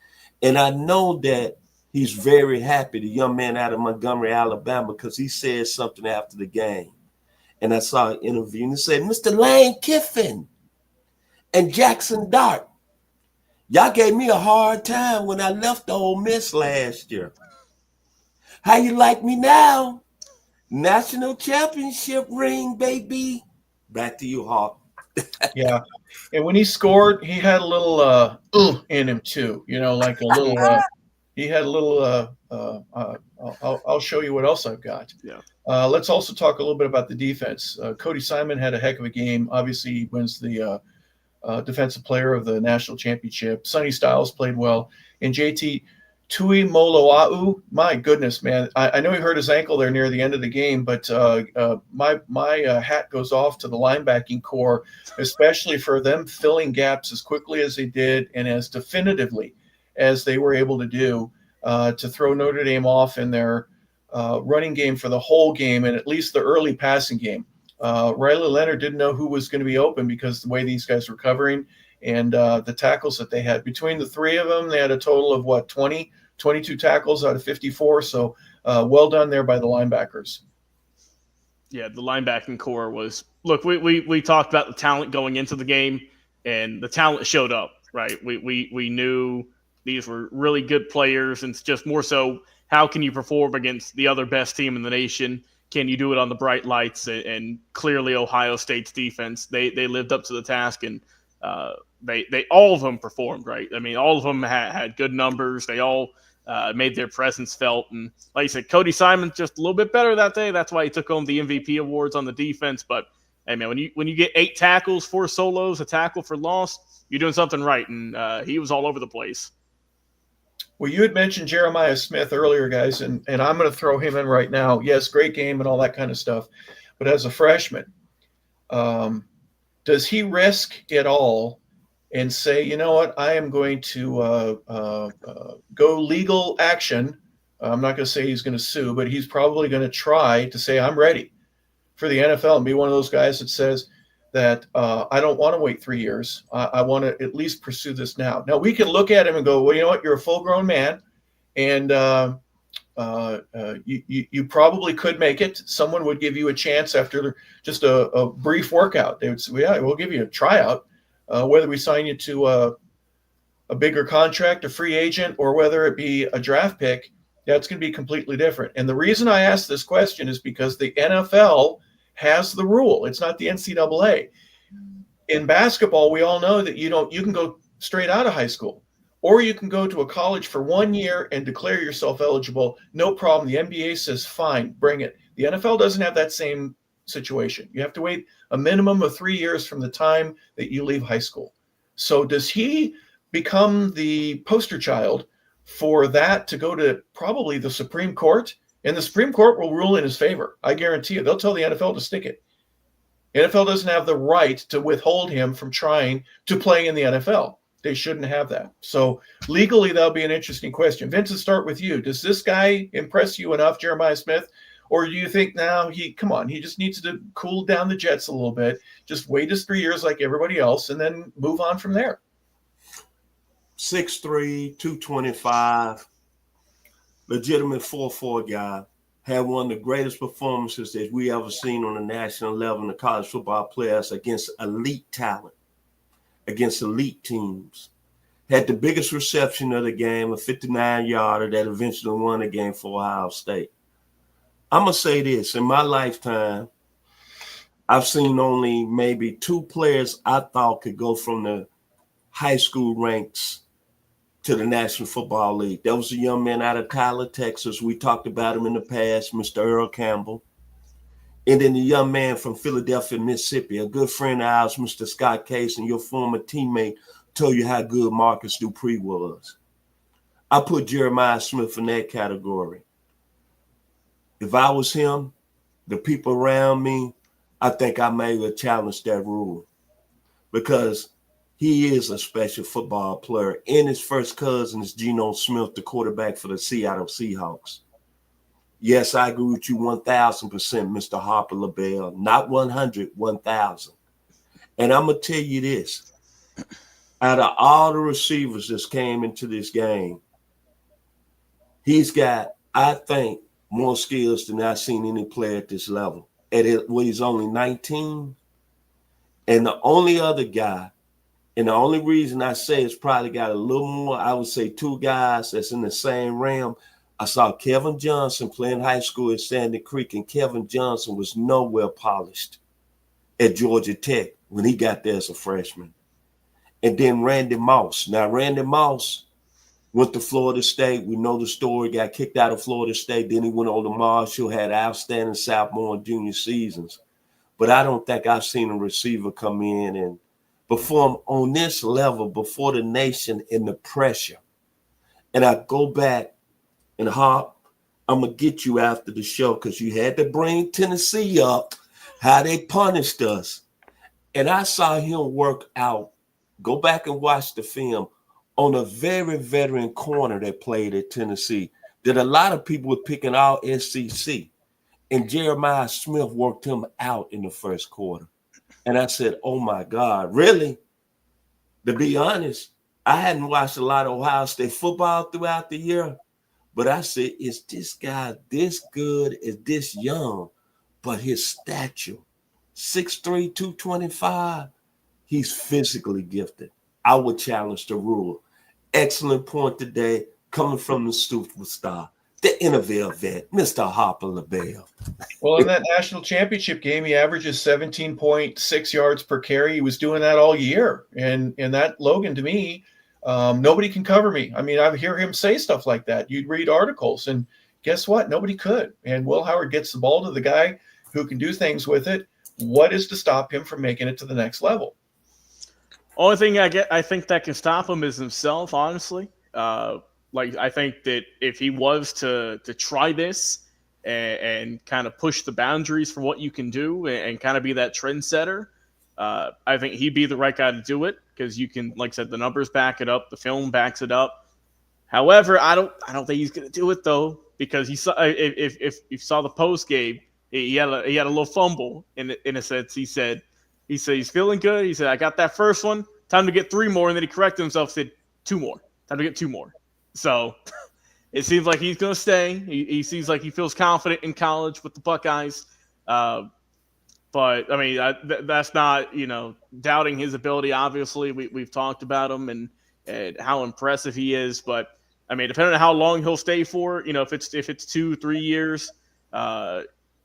And I know that he's very happy, the young man out of Montgomery, Alabama, because he said something after the game. And I saw an interview and he said, Mr. Lane Kiffin and Jackson Dart, y'all gave me a hard time when I left Ole Miss last year. How you like me now? National championship ring, baby. Back to you, Hawk. Yeah. And when he scored, he had a little in him too. Like a little he had a little I'll show you what else I've got. Yeah. Let's also talk a little bit about the defense. Cody Simon had a heck of a game. Obviously, he wins the defensive player of the national championship. Sonny Styles played well. And JT Tuimoloau, my goodness, man. I know he hurt his ankle there near the end of the game, but my hat goes off to the linebacking core, especially for them filling gaps as quickly as they did and as definitively as they were able to do to throw Notre Dame off in their running game for the whole game and at least the early passing game. Riley Leonard didn't know who was going to be open because the way these guys were covering and the tackles that they had. Between the three of them, they had a total of 22 tackles out of 54. So well done there by the linebackers. Yeah, the linebacking core was – look, we talked about the talent going into the game, and the talent showed up, right? We knew these were really good players, and it's just more so how can you perform against the other best team in the nation? Can you do it on the bright lights? And clearly Ohio State's defense, they lived up to the task, and they all of them performed, right? I mean, all of them had good numbers. They all made their presence felt. And like you said, Cody Simon just a little bit better that day. That's why he took home the MVP awards on the defense. But, hey, man, when you get 8 tackles, 4 solos, a tackle for loss, you're doing something right. And he was all over the place. Well, you had mentioned Jeremiah Smith earlier, guys, and I'm going to throw him in right now. Yes, great game and all that kind of stuff. But as a freshman, does he risk it all and say, you know what, I am going to go legal action? I'm not going to say he's going to sue, but he's probably going to try to say, I'm ready for the NFL and be one of those guys that says that I don't want to wait 3 years. I want to at least pursue this now. Now, we can look at him and go, well, you know what, you're a full-grown man, and you probably could make it. Someone would give you a chance after just a brief workout. They would say, well, yeah, we'll give you a tryout. Whether we sign you to a bigger contract, a free agent, or whether it be a draft pick, that's going to be completely different. And the reason I ask this question is because the NFL has the rule. It's not the NCAA. In basketball, we all know that you can go straight out of high school. Or you can go to a college for 1 year and declare yourself eligible. No problem. The NBA says, fine, bring it. The NFL doesn't have that same situation. You have to wait a minimum of 3 years from the time that you leave high school. So does he become the poster child for that to go to probably the Supreme Court? And the Supreme Court will rule in his favor. I guarantee you. They'll tell the NFL to stick it. The NFL doesn't have the right to withhold him from trying to play in the NFL. They shouldn't have that. So legally, that'll be an interesting question. Vince, let's start with you. Does this guy impress you enough, Jeremiah Smith? Or do you think now he just needs to cool down the jets a little bit, just wait his 3 years like everybody else, and then move on from there? 6'3", 225, legitimate 4'4" guy. Had one of the greatest performances that we ever seen on the national level in the college football players against elite talent, against elite teams. Had the biggest reception of the game, a 59-yarder that eventually won the game for Ohio State. I'm going to say this. In my lifetime, I've seen only maybe 2 players I thought could go from the high school ranks to the National Football League. That was a young man out of Tyler, Texas. We talked about him in the past, Mr. Earl Campbell. And then the young man from Philadelphia, Mississippi, a good friend of ours, Mr. Scott Case, and your former teammate told you how good Marcus Dupree was. I put Jeremiah Smith in that category. If I was him, the people around me, I think I may have challenged that rule because he is a special football player. And his first cousin is Geno Smith, the quarterback for the Seattle Seahawks. Yes, I agree with you 1,000%, Mr. Harper LaBelle. Not 100, 1,000. And I'm going to tell you this. Out of all the receivers that came into this game, he's got, I think, more skills than I've seen any player at this level. He's only 19. And the only other guy, and the only reason I say it's probably got a little more, I would say 2 guys that's in the same realm. I saw Kevin Johnson playing high school at Sandy Creek, and Kevin Johnson was nowhere polished at Georgia Tech when he got there as a freshman. And then Randy Moss. Now, Randy Moss went to Florida State. We know the story, got kicked out of Florida State. Then he went on to Marshall, had outstanding sophomore and junior seasons. But I don't think I've seen a receiver come in and perform on this level before the nation in the pressure. And I go back and Hop, I'm going to get you after the show because you had to bring Tennessee up, how they punished us. And I saw him work out. Go back and watch the film on a very veteran corner that played at Tennessee that a lot of people were picking all SEC. And Jeremiah Smith worked him out in the first quarter. And I said, oh, my God, really? To be honest, I hadn't watched a lot of Ohio State football throughout the year. But I said, is this guy this good? Is this young? But his stature, 6'3", 225, he's physically gifted. I would challenge the rule. Excellent point today, coming from the superstar, the NFL vet, Mr. Harper LaBelle. Well, in that national championship game, he averages 17.6 yards per carry. He was doing that all year. And that, Logan, to me, nobody can cover me. I mean, I hear him say stuff like that. You'd read articles, and guess what? Nobody could. And Will Howard gets the ball to the guy who can do things with it. What is to stop him from making it to the next level? Only thing I think that can stop him is himself, honestly. I think that if he was to try this and kind of push the boundaries for what you can do and kind of be that trendsetter, I think he'd be the right guy to do it because you can, like I said, the numbers back it up, the film backs it up. However, I don't think he's going to do it though because he saw if you saw the post game, he had a little fumble in a sense. He said he's feeling good. He said I got that first one, time to get 3 more, and then he corrected himself, said 2 more, time to get 2 more. So it seems like he's going to stay. He seems like he feels confident in college with the Buckeyes. But, I mean, that's not, doubting his ability. Obviously, we've talked about him and how impressive he is. But, I mean, depending on how long he'll stay for, if it's 2-3 years,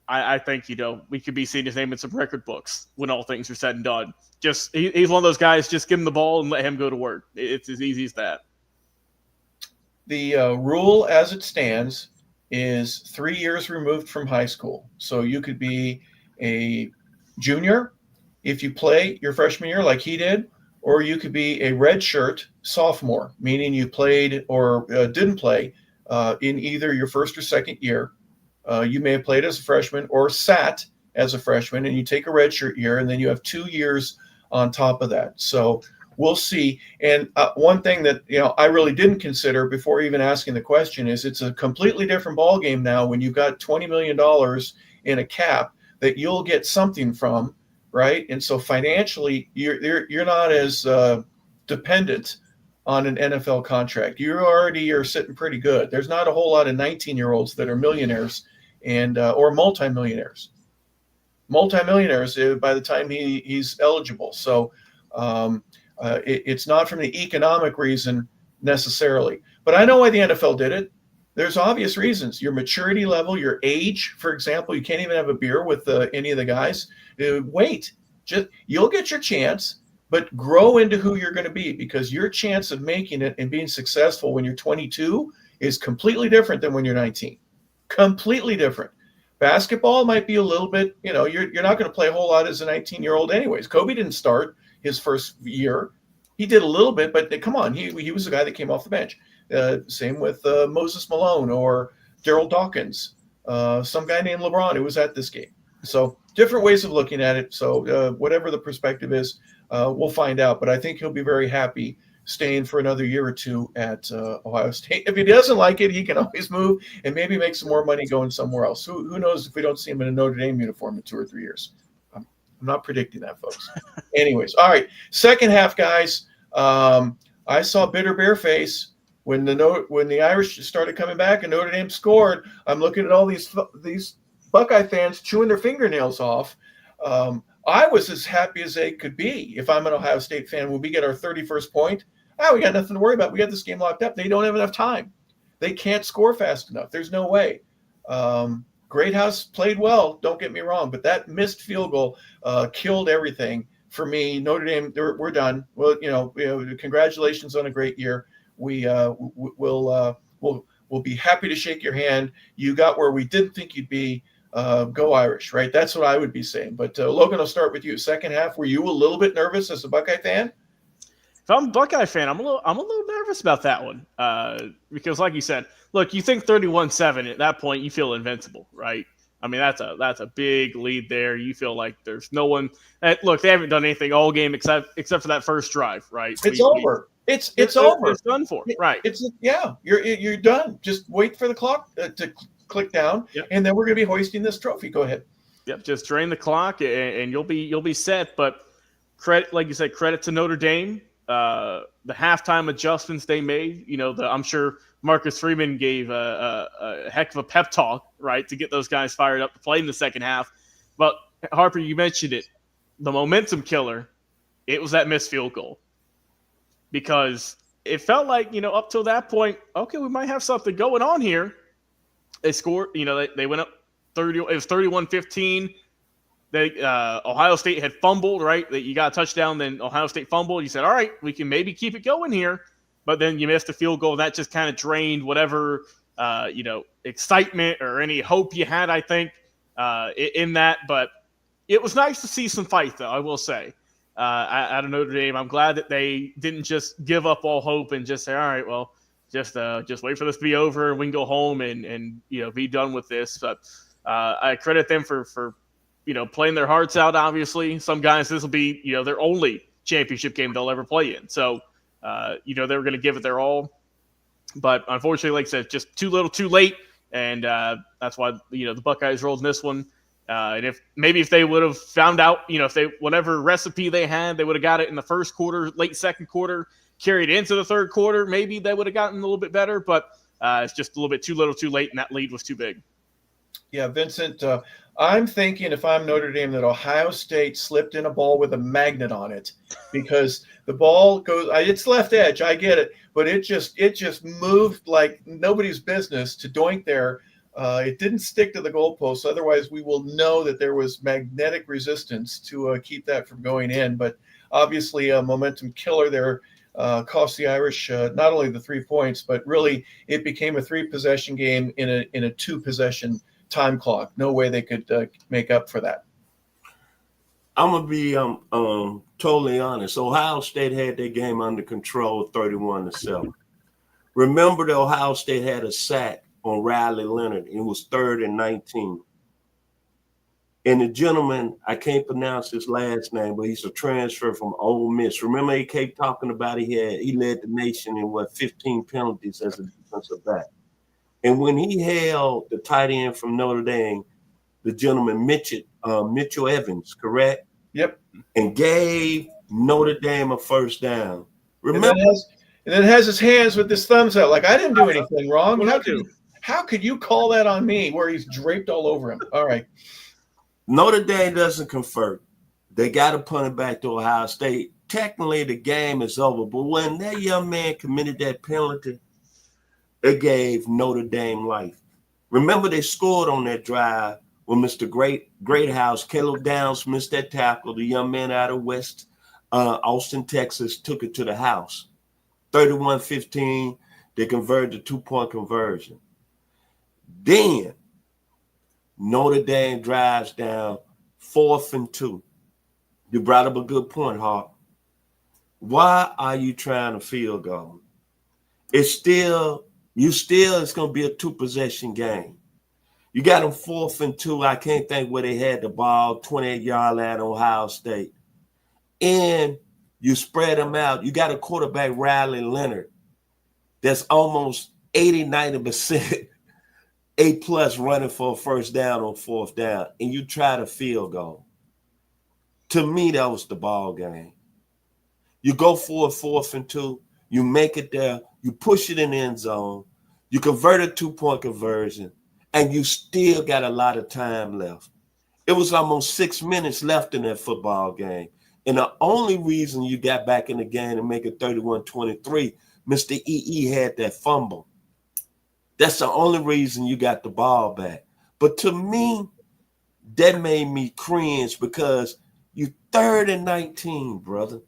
I think, we could be seeing his name in some record books when all things are said and done. He's one of those guys, just give him the ball and let him go to work. It's as easy as that. The rule as it stands is 3 years removed from high school. So you could be a junior if you play your freshman year like he did, or you could be a redshirt sophomore, meaning you played or didn't play in either your first or second year. You may have played as a freshman or sat as a freshman, and you take a redshirt year, and then you have 2 years on top of that. So we'll see. And one thing that I really didn't consider before even asking the question is it's a completely different ballgame now when you've got $20 million in a cap that you'll get something from, right? And so financially, you're not as dependent on an NFL contract. You already are sitting pretty good. There's not a whole lot of 19-year-olds that are millionaires and or multimillionaires by the time he's eligible. So it's not from the economic reason necessarily. But I know why the NFL did it. There's obvious reasons. Your maturity level, your age, for example, you can't even have a beer with any of the guys. Wait, you'll get your chance, but grow into who you're going to be, because your chance of making it and being successful when you're 22 is completely different than when you're 19. Completely different. Basketball might be a little bit, you're not going to play a whole lot as a 19-year-old anyways. Kobe didn't start his first year. He did a little bit, but come on, he was the guy that came off the bench. Same with Moses Malone or Daryl Dawkins, some guy named LeBron who was at this game. So different ways of looking at it. So whatever the perspective is, we'll find out. But I think he'll be very happy staying for another year or two at Ohio State. If he doesn't like it, he can always move and maybe make some more money going somewhere else. Who knows if we don't see him in a Notre Dame uniform in 2 or 3 years. I'm not predicting that, folks. Anyways, all right. Second half, guys. I saw bitter bear face when the Irish started coming back and Notre Dame scored. I'm looking at all these Buckeye fans chewing their fingernails off. I was as happy as they could be if I'm an Ohio State fan. When we get our 31st point, we got nothing to worry about. We got this game locked up. They don't have enough time. They can't score fast enough. There's no way. Greathouse played well, don't get me wrong, but that missed field goal killed everything for me. Notre Dame, we're done. Well, congratulations on a great year. We'll be happy to shake your hand. You got where we didn't think you'd be. Go Irish, right? That's what I would be saying. But Logan, I'll start with you. Second half, were you a little bit nervous as a Buckeye fan? If I'm a Buckeye fan, I'm a little nervous about that one because, like you said, look, you think 31-7 at that point, you feel invincible, right? I mean, that's a big lead there. You feel like there's no one. Look, they haven't done anything all game except for that first drive, right? It's over. It's over. It's done for, right? You're done. Just wait for the clock to click down, and then we're going to be hoisting this trophy. Go ahead. Yep, just drain the clock, and you'll be set. But credit, like you said, credit to Notre Dame. The halftime adjustments they made. I'm sure Marcus Freeman gave a heck of a pep talk, right, to get those guys fired up to play in the second half. But Harper, you mentioned it, the momentum killer. It was that missed field goal, because it felt like up till that point, okay, we might have something going on here. They scored. They went up 30. It was 31-15. Ohio State had fumbled, right? You got a touchdown, then Ohio State fumbled. You said, all right, we can maybe keep it going here. But then you missed a field goal. That just kind of drained whatever, excitement or any hope you had, I think, in that. But it was nice to see some fight, though, I will say, out of Notre Dame. I'm glad that they didn't just give up all hope and just say, all right, well, just wait for this to be over and we can go home and be done with this. But I credit them for playing their hearts out. Obviously, some guys, this will be their only championship game they'll ever play in. So they were going to give it their all. But unfortunately, like I said, just too little, too late, and that's why the Buckeyes rolled in this one. And if they would have found out, if they whatever recipe they had, they would have got it in the first quarter, late second quarter, carried into the third quarter, maybe they would have gotten a little bit better. But it's just a little bit too little, too late, and that lead was too big. Yeah, Vincent, I'm thinking if I'm Notre Dame that Ohio State slipped in a ball with a magnet on it, because the ball goes, it's left edge, I get it, but it just moved like nobody's business to doink there It didn't stick to the goalpost. Otherwise, we will know that there was magnetic resistance to keep that from going in. But obviously, a momentum killer there cost the Irish not only the 3 points, but really it became a 3-possession game in a 2-possession time clock. No way they could make up for that. I'm gonna be totally honest. Ohio State had their game under control, 31-7. Remember, the Ohio State had a sack on Riley Leonard. It was 3rd and 19. And the gentleman, I can't pronounce his last name, but he's a transfer from Ole Miss. Remember, he kept talking about he led the nation in 15 penalties as a defensive back. And when he held the tight end from Notre Dame, the gentleman Mitchell Evans, correct? Yep. And gave Notre Dame a first down. Remember? And then has his hands with his thumbs out, like I didn't do anything wrong. How could you call that on me? Where he's draped all over him. All right. Notre Dame doesn't convert. They got to punt it back to Ohio State. Technically, the game is over. But when that young man committed that penalty, it gave Notre Dame life. Remember, they scored on that drive when Mr. Greathouse, Caleb Downs missed that tackle. The young man out of West Austin, Texas, took it to the house. 31-15, they converted the 2-point conversion. Then Notre Dame drives down 4th and 2. You brought up a good point, Hawk. Why are you trying to field goal? It's going to be a 2-possession game. You got them 4th and 2. I can't think where they had the ball, 28-yard line, Ohio State. And you spread them out. You got a quarterback, Riley Leonard, that's almost 80-90% A+ running for a first down on 4th down, and you try to field goal. To me, that was the ball game. You go for a 4th and 2, you make it there, you push it in the end zone, you convert a 2-point conversion, and you still got a lot of time left. It was almost 6 minutes left in that football game. And the only reason you got back in the game to make it 31-23, Mr. E.E. had that fumble. That's the only reason you got the ball back. But to me, that made me cringe because you 3rd and 19, brother.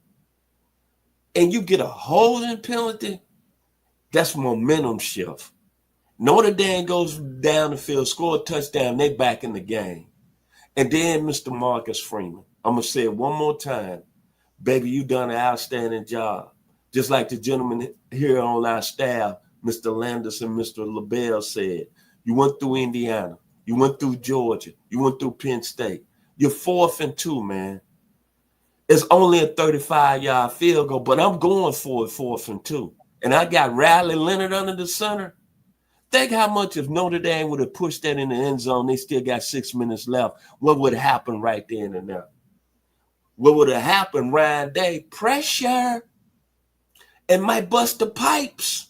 And you get a holding penalty, that's momentum shift. Notre Dame goes down the field, score a touchdown, they back in the game. And then Mr. Marcus Freeman, I'm going to say it one more time. Baby, you done an outstanding job. Just like the gentleman here on our staff, Mr. Landis and Mr. LaBelle said, you went through Indiana, you went through Georgia, you went through Penn State. You're 4th and 2, man. It's only a 35-yard field goal, but I'm going for it 4th and 2. And I got Riley Leonard under the center. Think how much if Notre Dame would have pushed that in the end zone, they still got 6 minutes left. What would happen right then and there? What would have happened, Ryan Day? Pressure. And might bust the pipes.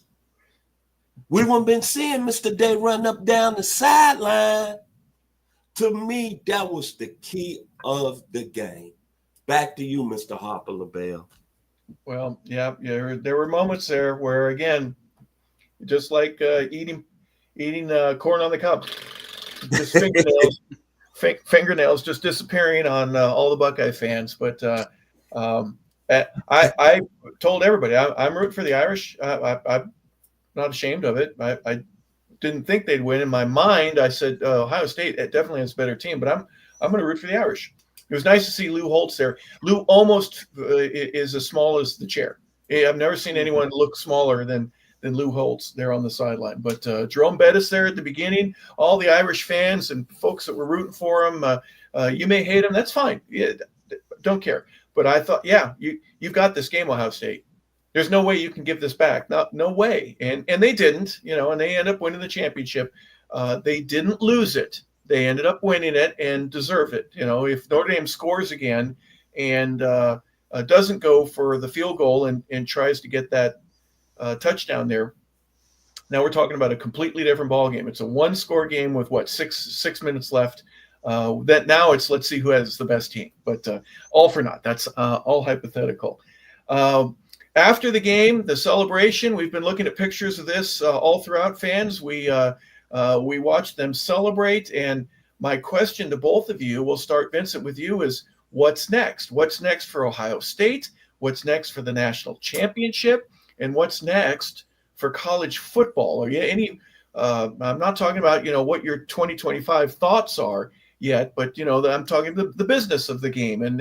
We wouldn't been seeing Mr. Day run up down the sideline. To me, that was the key of the game. Back to you, Mr. Harper LaBelle. Well, yeah, there were moments there where, again, just like eating corn on the cob, just fingernails just disappearing on all the Buckeye fans. But I told everybody I'm rooting for the Irish. I'm not ashamed of it. I didn't think they'd win. In my mind, I said Ohio State definitely has a better team, but I'm going to root for the Irish. It was nice to see Lou Holtz there. Lou almost is as small as the chair. I've never seen anyone look smaller than Lou Holtz there on the sideline. But Jerome Bettis there at the beginning, all the Irish fans and folks that were rooting for him, you may hate him. That's fine. Yeah, don't care. But I thought, yeah, you've got this game, Ohio State. There's no way you can give this back. No way. And they didn't, and they end up winning the championship. They didn't lose it. They ended up winning it and deserve it. If Notre Dame scores again and doesn't go for the field goal and tries to get that touchdown there, now we're talking about a completely different ball game. It's a 1-score game with six minutes left. That now it's let's see who has the best team. But all for naught. That's all hypothetical. After the game, the celebration, we've been looking at pictures of this all throughout, fans. We We watched them celebrate. And my question to both of you, we'll start, Vincent, with you, is what's next? What's next for Ohio State? What's next for the national championship? And what's next for college football? Are you any? I'm not talking about what your 2025 thoughts are yet, but I'm talking the business of the game. And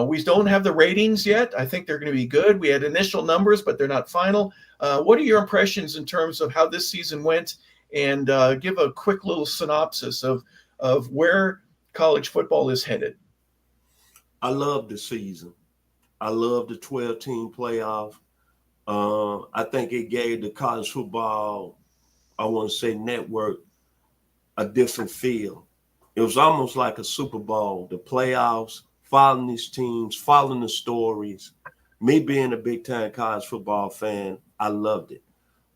we don't have the ratings yet. I think they're going to be good. We had initial numbers, but they're not final. What are your impressions in terms of how this season went? And give a quick little synopsis of where college football is headed. I love the season. I love the 12-team playoff. I think it gave the college football, I want to say, network a different feel. It was almost like a Super Bowl, the playoffs, following these teams, following the stories. Me being a big-time college football fan, I loved it.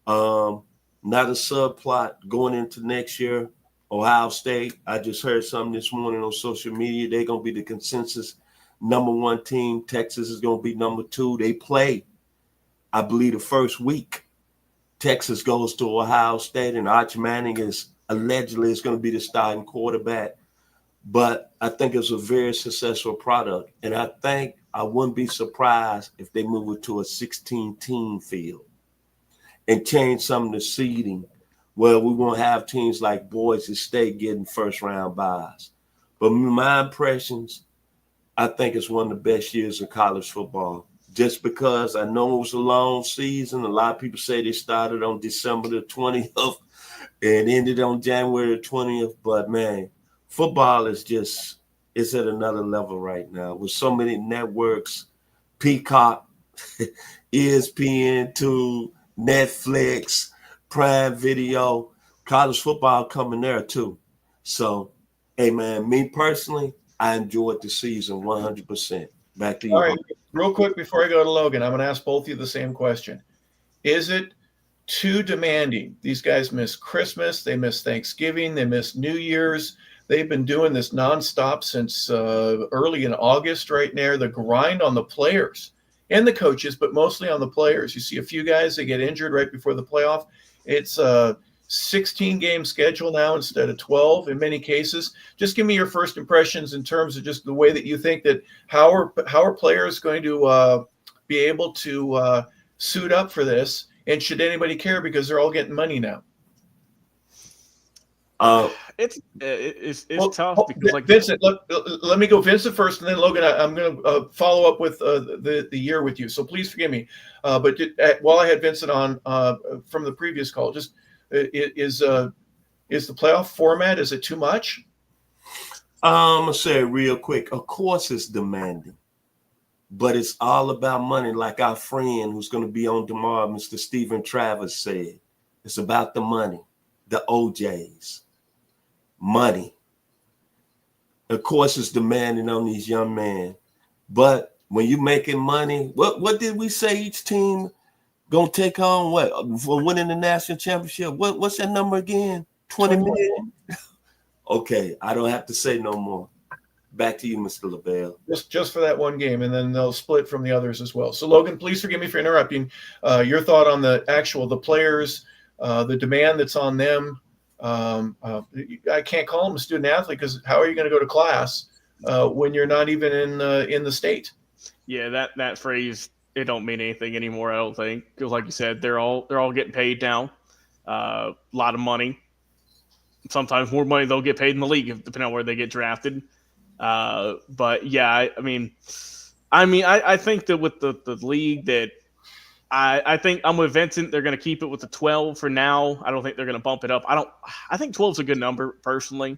Not a subplot going into next year. Ohio State, I just heard something this morning on social media. They're going to be the consensus number one team. Texas is going to be number two. They play, I believe, the first week. Texas goes to Ohio State, and Arch Manning is allegedly going to be the starting quarterback. But I think it's a very successful product. And I think I wouldn't be surprised if they move it to a 16-team field and change some of the seeding where we won't have teams like Boise State getting first-round byes. But my impressions, I think it's one of the best years of college football. Just because I know it was a long season. A lot of people say they started on December the 20th and ended on January the 20th. But, man, football is it's at another level right now with so many networks, Peacock, ESPN2, Netflix, Prime Video, college football coming there too. So, hey, man, me personally, I enjoyed the season 100%. Back to you. All right, real quick before I go to Logan, I'm going to ask both of you the same question. Is it too demanding? These guys miss Christmas, they miss Thanksgiving, they miss New Year's. They've been doing this nonstop since early in August right now. The grind on the players and the coaches, but mostly on the players. You see a few guys that get injured right before the playoff. It's a 16-game schedule now instead of 12 in many cases. Just give me your first impressions in terms of just the way that you think that how are players going to be able to suit up for this, and should anybody care because they're all getting money now? It's tough because, like, Vincent, let me go Vincent first, and then Logan. I'm going to follow up with the year with you. So please forgive me. But while I had Vincent on from the previous call, just is the playoff format, is it too much? I'm gonna say it real quick. Of course, it's demanding, but it's all about money. Like our friend who's going to be on tomorrow, Mr. Stephen Travers, said, it's about the money, the OJs. Money. Of course, it's demanding on these young men. But when you're making money, what did we say each team gonna take on what for winning the national championship? What's that number again? 20 million? Okay, I don't have to say no more. Back to you, Mr. LaBelle. Just for that one game, and then they'll split from the others as well. So Logan, please forgive me for interrupting. Your thought on the players, the demand that's on them. I can't call them a student athlete because how are you going to go to class when you're not even in the state? Yeah, that phrase, it don't mean anything anymore, I don't think, because like you said, they're all getting paid now, a lot of money. Sometimes more money they'll get paid in the league depending on where they get drafted. But yeah, I think that with the league that I think I'm with Vincent. They're going to keep it with the 12 for now. I don't think they're going to bump it up. I think 12 is a good number personally.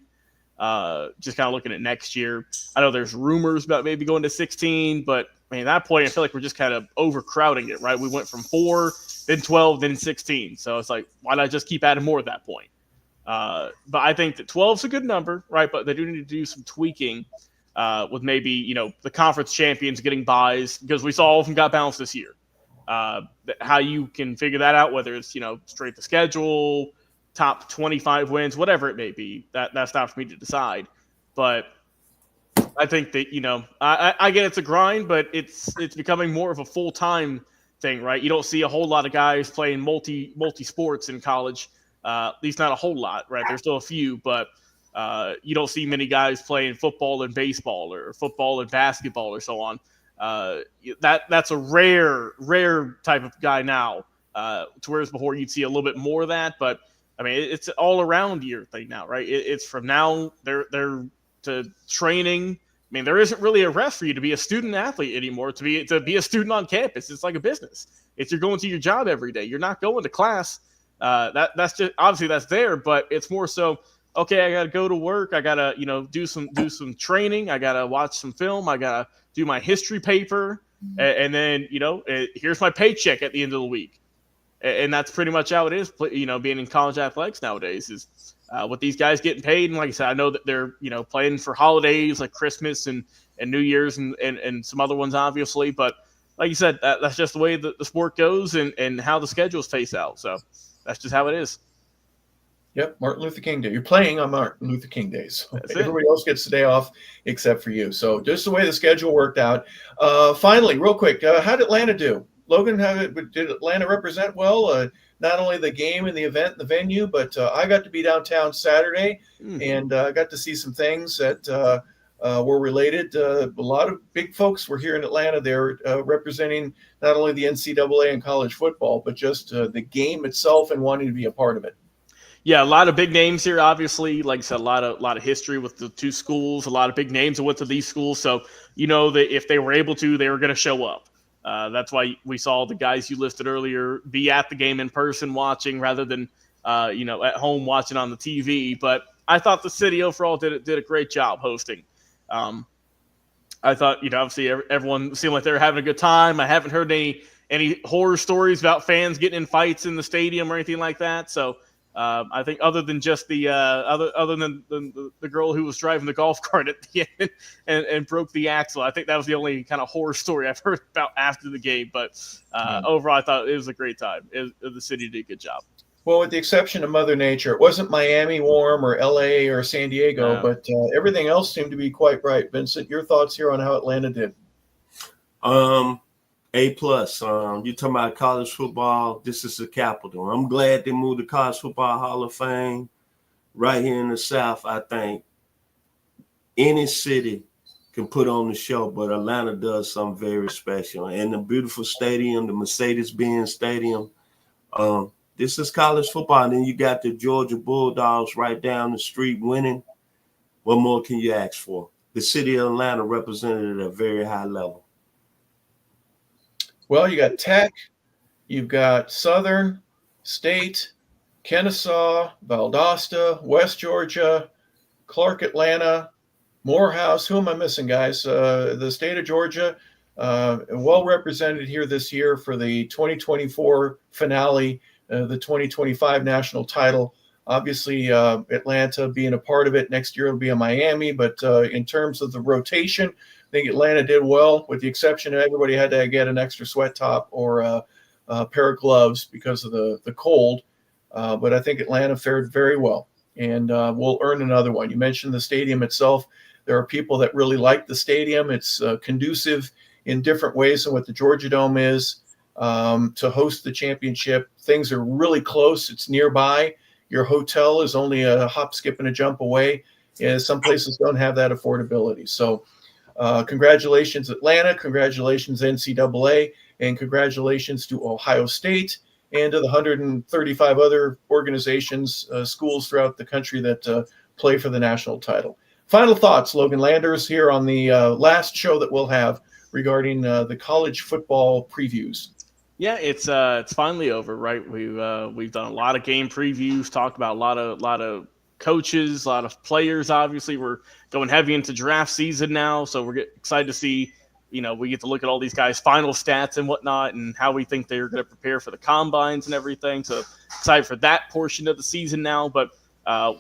Just kind of looking at next year. I know there's rumors about maybe going to 16, but I mean, at that point, I feel like we're just kind of overcrowding it, right? We went from 4, then 12, then 16. So it's like, why not just keep adding more at that point? But I think that 12 is a good number, right? But they do need to do some tweaking with maybe, the conference champions getting buys, because we saw all of them got bounced this year. How you can figure that out, whether it's, straight the schedule, top 25 wins, whatever it may be, that's not for me to decide. But I think that, I get it's a grind, but it's becoming more of a full-time thing, right? You don't see a whole lot of guys playing multi sports in college. At least not a whole lot, right? There's still a few, but you don't see many guys playing football and baseball or football and basketball or so on. That's a rare type of guy now. To whereas before you'd see a little bit more of that, but I mean it's all around year thing now, right? It's from now they're to training. I mean, there isn't really a rest for you to be a student athlete anymore. To be a student on campus, it's like a business. You're going to your job every day. You're not going to class. That's just obviously that's there, but it's more so. Okay, I got to go to work. I got to do some training. I got to watch some film. I got to do my history paper, and then here's my paycheck at the end of the week. And that's pretty much how it is. Being in college athletics nowadays is with these guys getting paid. And like I said, I know that they're playing for holidays like Christmas and New Year's and some other ones obviously, but like you said, that's just the way the sport goes and how the schedules face out. So that's just how it is. Yep, Martin Luther King Day. You're playing on Martin Luther King Day, so everybody else gets the day off except for you. So just the way the schedule worked out. Finally, real quick, how did Atlanta do? Logan, did Atlanta represent well? Not only the game and the event and the venue, but I got to be downtown Saturday and I got to see some things that were related. A lot of big folks were here in Atlanta. They're representing not only the NCAA and college football, but just the game itself and wanting to be a part of it. Yeah, a lot of big names here. Obviously, like I said, a lot of history with the two schools. A lot of big names that went to these schools. So that if they were able to, they were going to show up. That's why we saw the guys you listed earlier be at the game in person watching rather than at home watching on the TV. But I thought the city overall did a great job hosting. I thought obviously everyone seemed like they were having a good time. I haven't heard any horror stories about fans getting in fights in the stadium or anything like that. So. I think other than just the other than the girl who was driving the golf cart at the end and broke the axle, I think that was the only kind of horror story I've heard about after the game. But overall, I thought it was a great time. The city did a good job. Well, with the exception of Mother Nature, it wasn't Miami warm or LA or San Diego, but everything else seemed to be quite bright. Vincent, your thoughts here on how Atlanta did? A+. You talking about college football, this is the capital. I'm glad they moved the College Football Hall of Fame right here in the South. I think any city can put on the show, but Atlanta does something very special. And the beautiful stadium, the Mercedes-Benz Stadium, this is college football. And then you got the Georgia Bulldogs right down the street winning. What more can you ask for? The city of Atlanta represented at a very high level. Well, you got Tech, you've got Southern, State, Kennesaw, Valdosta, West Georgia, Clark Atlanta, Morehouse. Who am I missing, guys? The state of Georgia, well represented here this year for the 2024 finale, the 2025 national title. Obviously, Atlanta being a part of it. Next year it'll be in Miami, but in terms of the rotation, I think Atlanta did well, with the exception of everybody had to get an extra sweat top or a pair of gloves because of the cold. But I think Atlanta fared very well, and we'll earn another one. You mentioned the stadium itself. There are people that really like the stadium. It's conducive in different ways than what the Georgia Dome is to host the championship. Things are really close. It's nearby. Your hotel is only a hop, skip, and a jump away. And some places don't have that affordability. So congratulations, Atlanta. Congratulations, NCAA. And congratulations to Ohio State and to the 135 other organizations, schools throughout the country that play for the national title. Final thoughts, Logan Landers, here on the last show that we'll have regarding the college football previews. Yeah, it's finally over, right? We've done a lot of game previews, talked about a lot of coaches, a lot of players. Obviously, we're going heavy into draft season now, so we're excited to see. We get to look at all these guys' final stats and whatnot, and how we think they're going to prepare for the combines and everything. So excited for that portion of the season now. But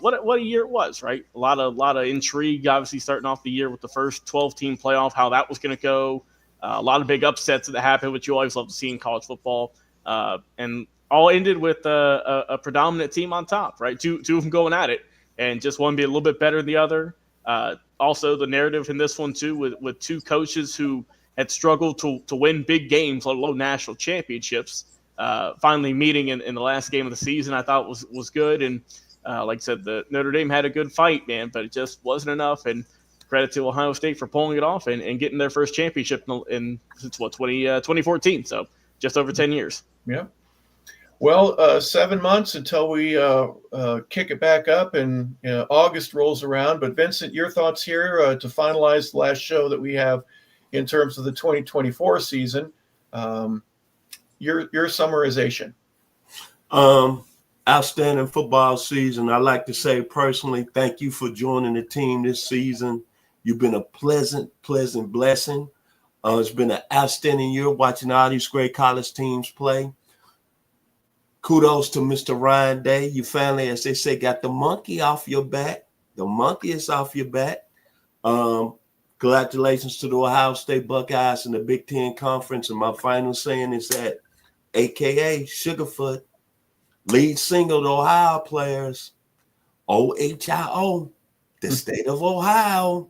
what a year it was, right? A lot of intrigue. Obviously, starting off the year with the first 12-team playoff, how that was going to go. A lot of big upsets that happened, which you always love to see in college football. And all ended with a predominant team on top, right? Two of them going at it, and just one being a little bit better than the other. Also, the narrative in this one, too, with two coaches who had struggled to win big games, let alone national championships. finally meeting in the last game of the season, I thought was good. And like I said, the Notre Dame had a good fight, man, but it just wasn't enough. And credit to Ohio State for pulling it off and getting their first championship since 2014. So just over 10 years. Yeah. Well, 7 months until we kick it back up and August rolls around. But Vincent, your thoughts here to finalize the last show that we have in terms of the 2024 season. Your summarization. Outstanding football season. I like to say personally, thank you for joining the team this season. You've been a pleasant blessing. It's been an outstanding year watching all these great college teams play. Kudos to Mr. Ryan Day. You finally, as they say, got the monkey off your back. The monkey is off your back. Congratulations to the Ohio State Buckeyes in the Big Ten Conference. And my final saying is that, a.k.a. Sugarfoot, lead single to Ohio players, OHIO, the state of Ohio.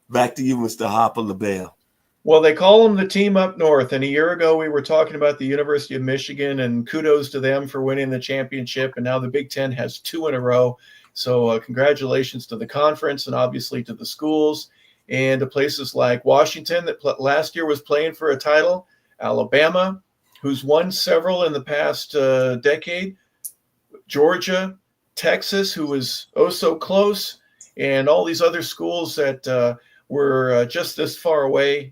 Back to you, Mr. Harper LaBelle. Well, they call them the team up north. And a year ago, we were talking about the University of Michigan, and kudos to them for winning the championship. And now the Big Ten has 2 in a row. So congratulations to the conference and obviously to the schools and to places like Washington that last year was playing for a title, Alabama, who's won several in the past decade, Georgia, Texas, who was oh so close, and all these other schools that we're just this far away.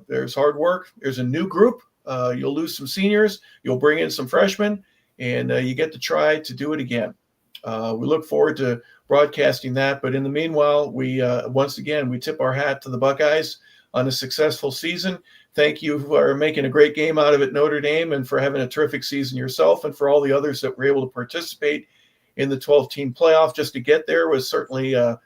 There's hard work. There's a new group. You'll lose some seniors. You'll bring in some freshmen, and you get to try to do it again. We look forward to broadcasting that. But in the meanwhile, we once again, we tip our hat to the Buckeyes on a successful season. Thank you for making a great game out of it, Notre Dame, and for having a terrific season yourself, and for all the others that were able to participate in the 12-team playoff. Just to get there was certainly a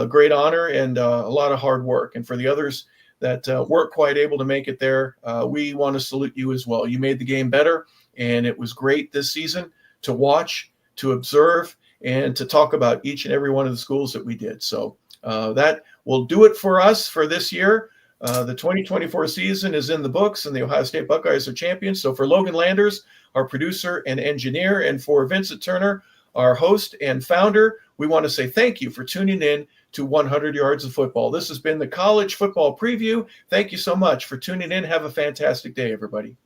great honor and a lot of hard work. And for the others that weren't quite able to make it there, we want to salute you as well. You made the game better, and it was great this season to watch, to observe, and to talk about each and every one of the schools that we did. So that will do it for us for this year. The 2024 season is in the books, and the Ohio State Buckeyes are champions. So for Logan Landers, our producer and engineer, and for Vincent Turner, our host and founder, we want to say thank you for tuning in to 100 Yards of Football. This has been the College Football Preview. Thank you so much for tuning in. Have a fantastic day, everybody.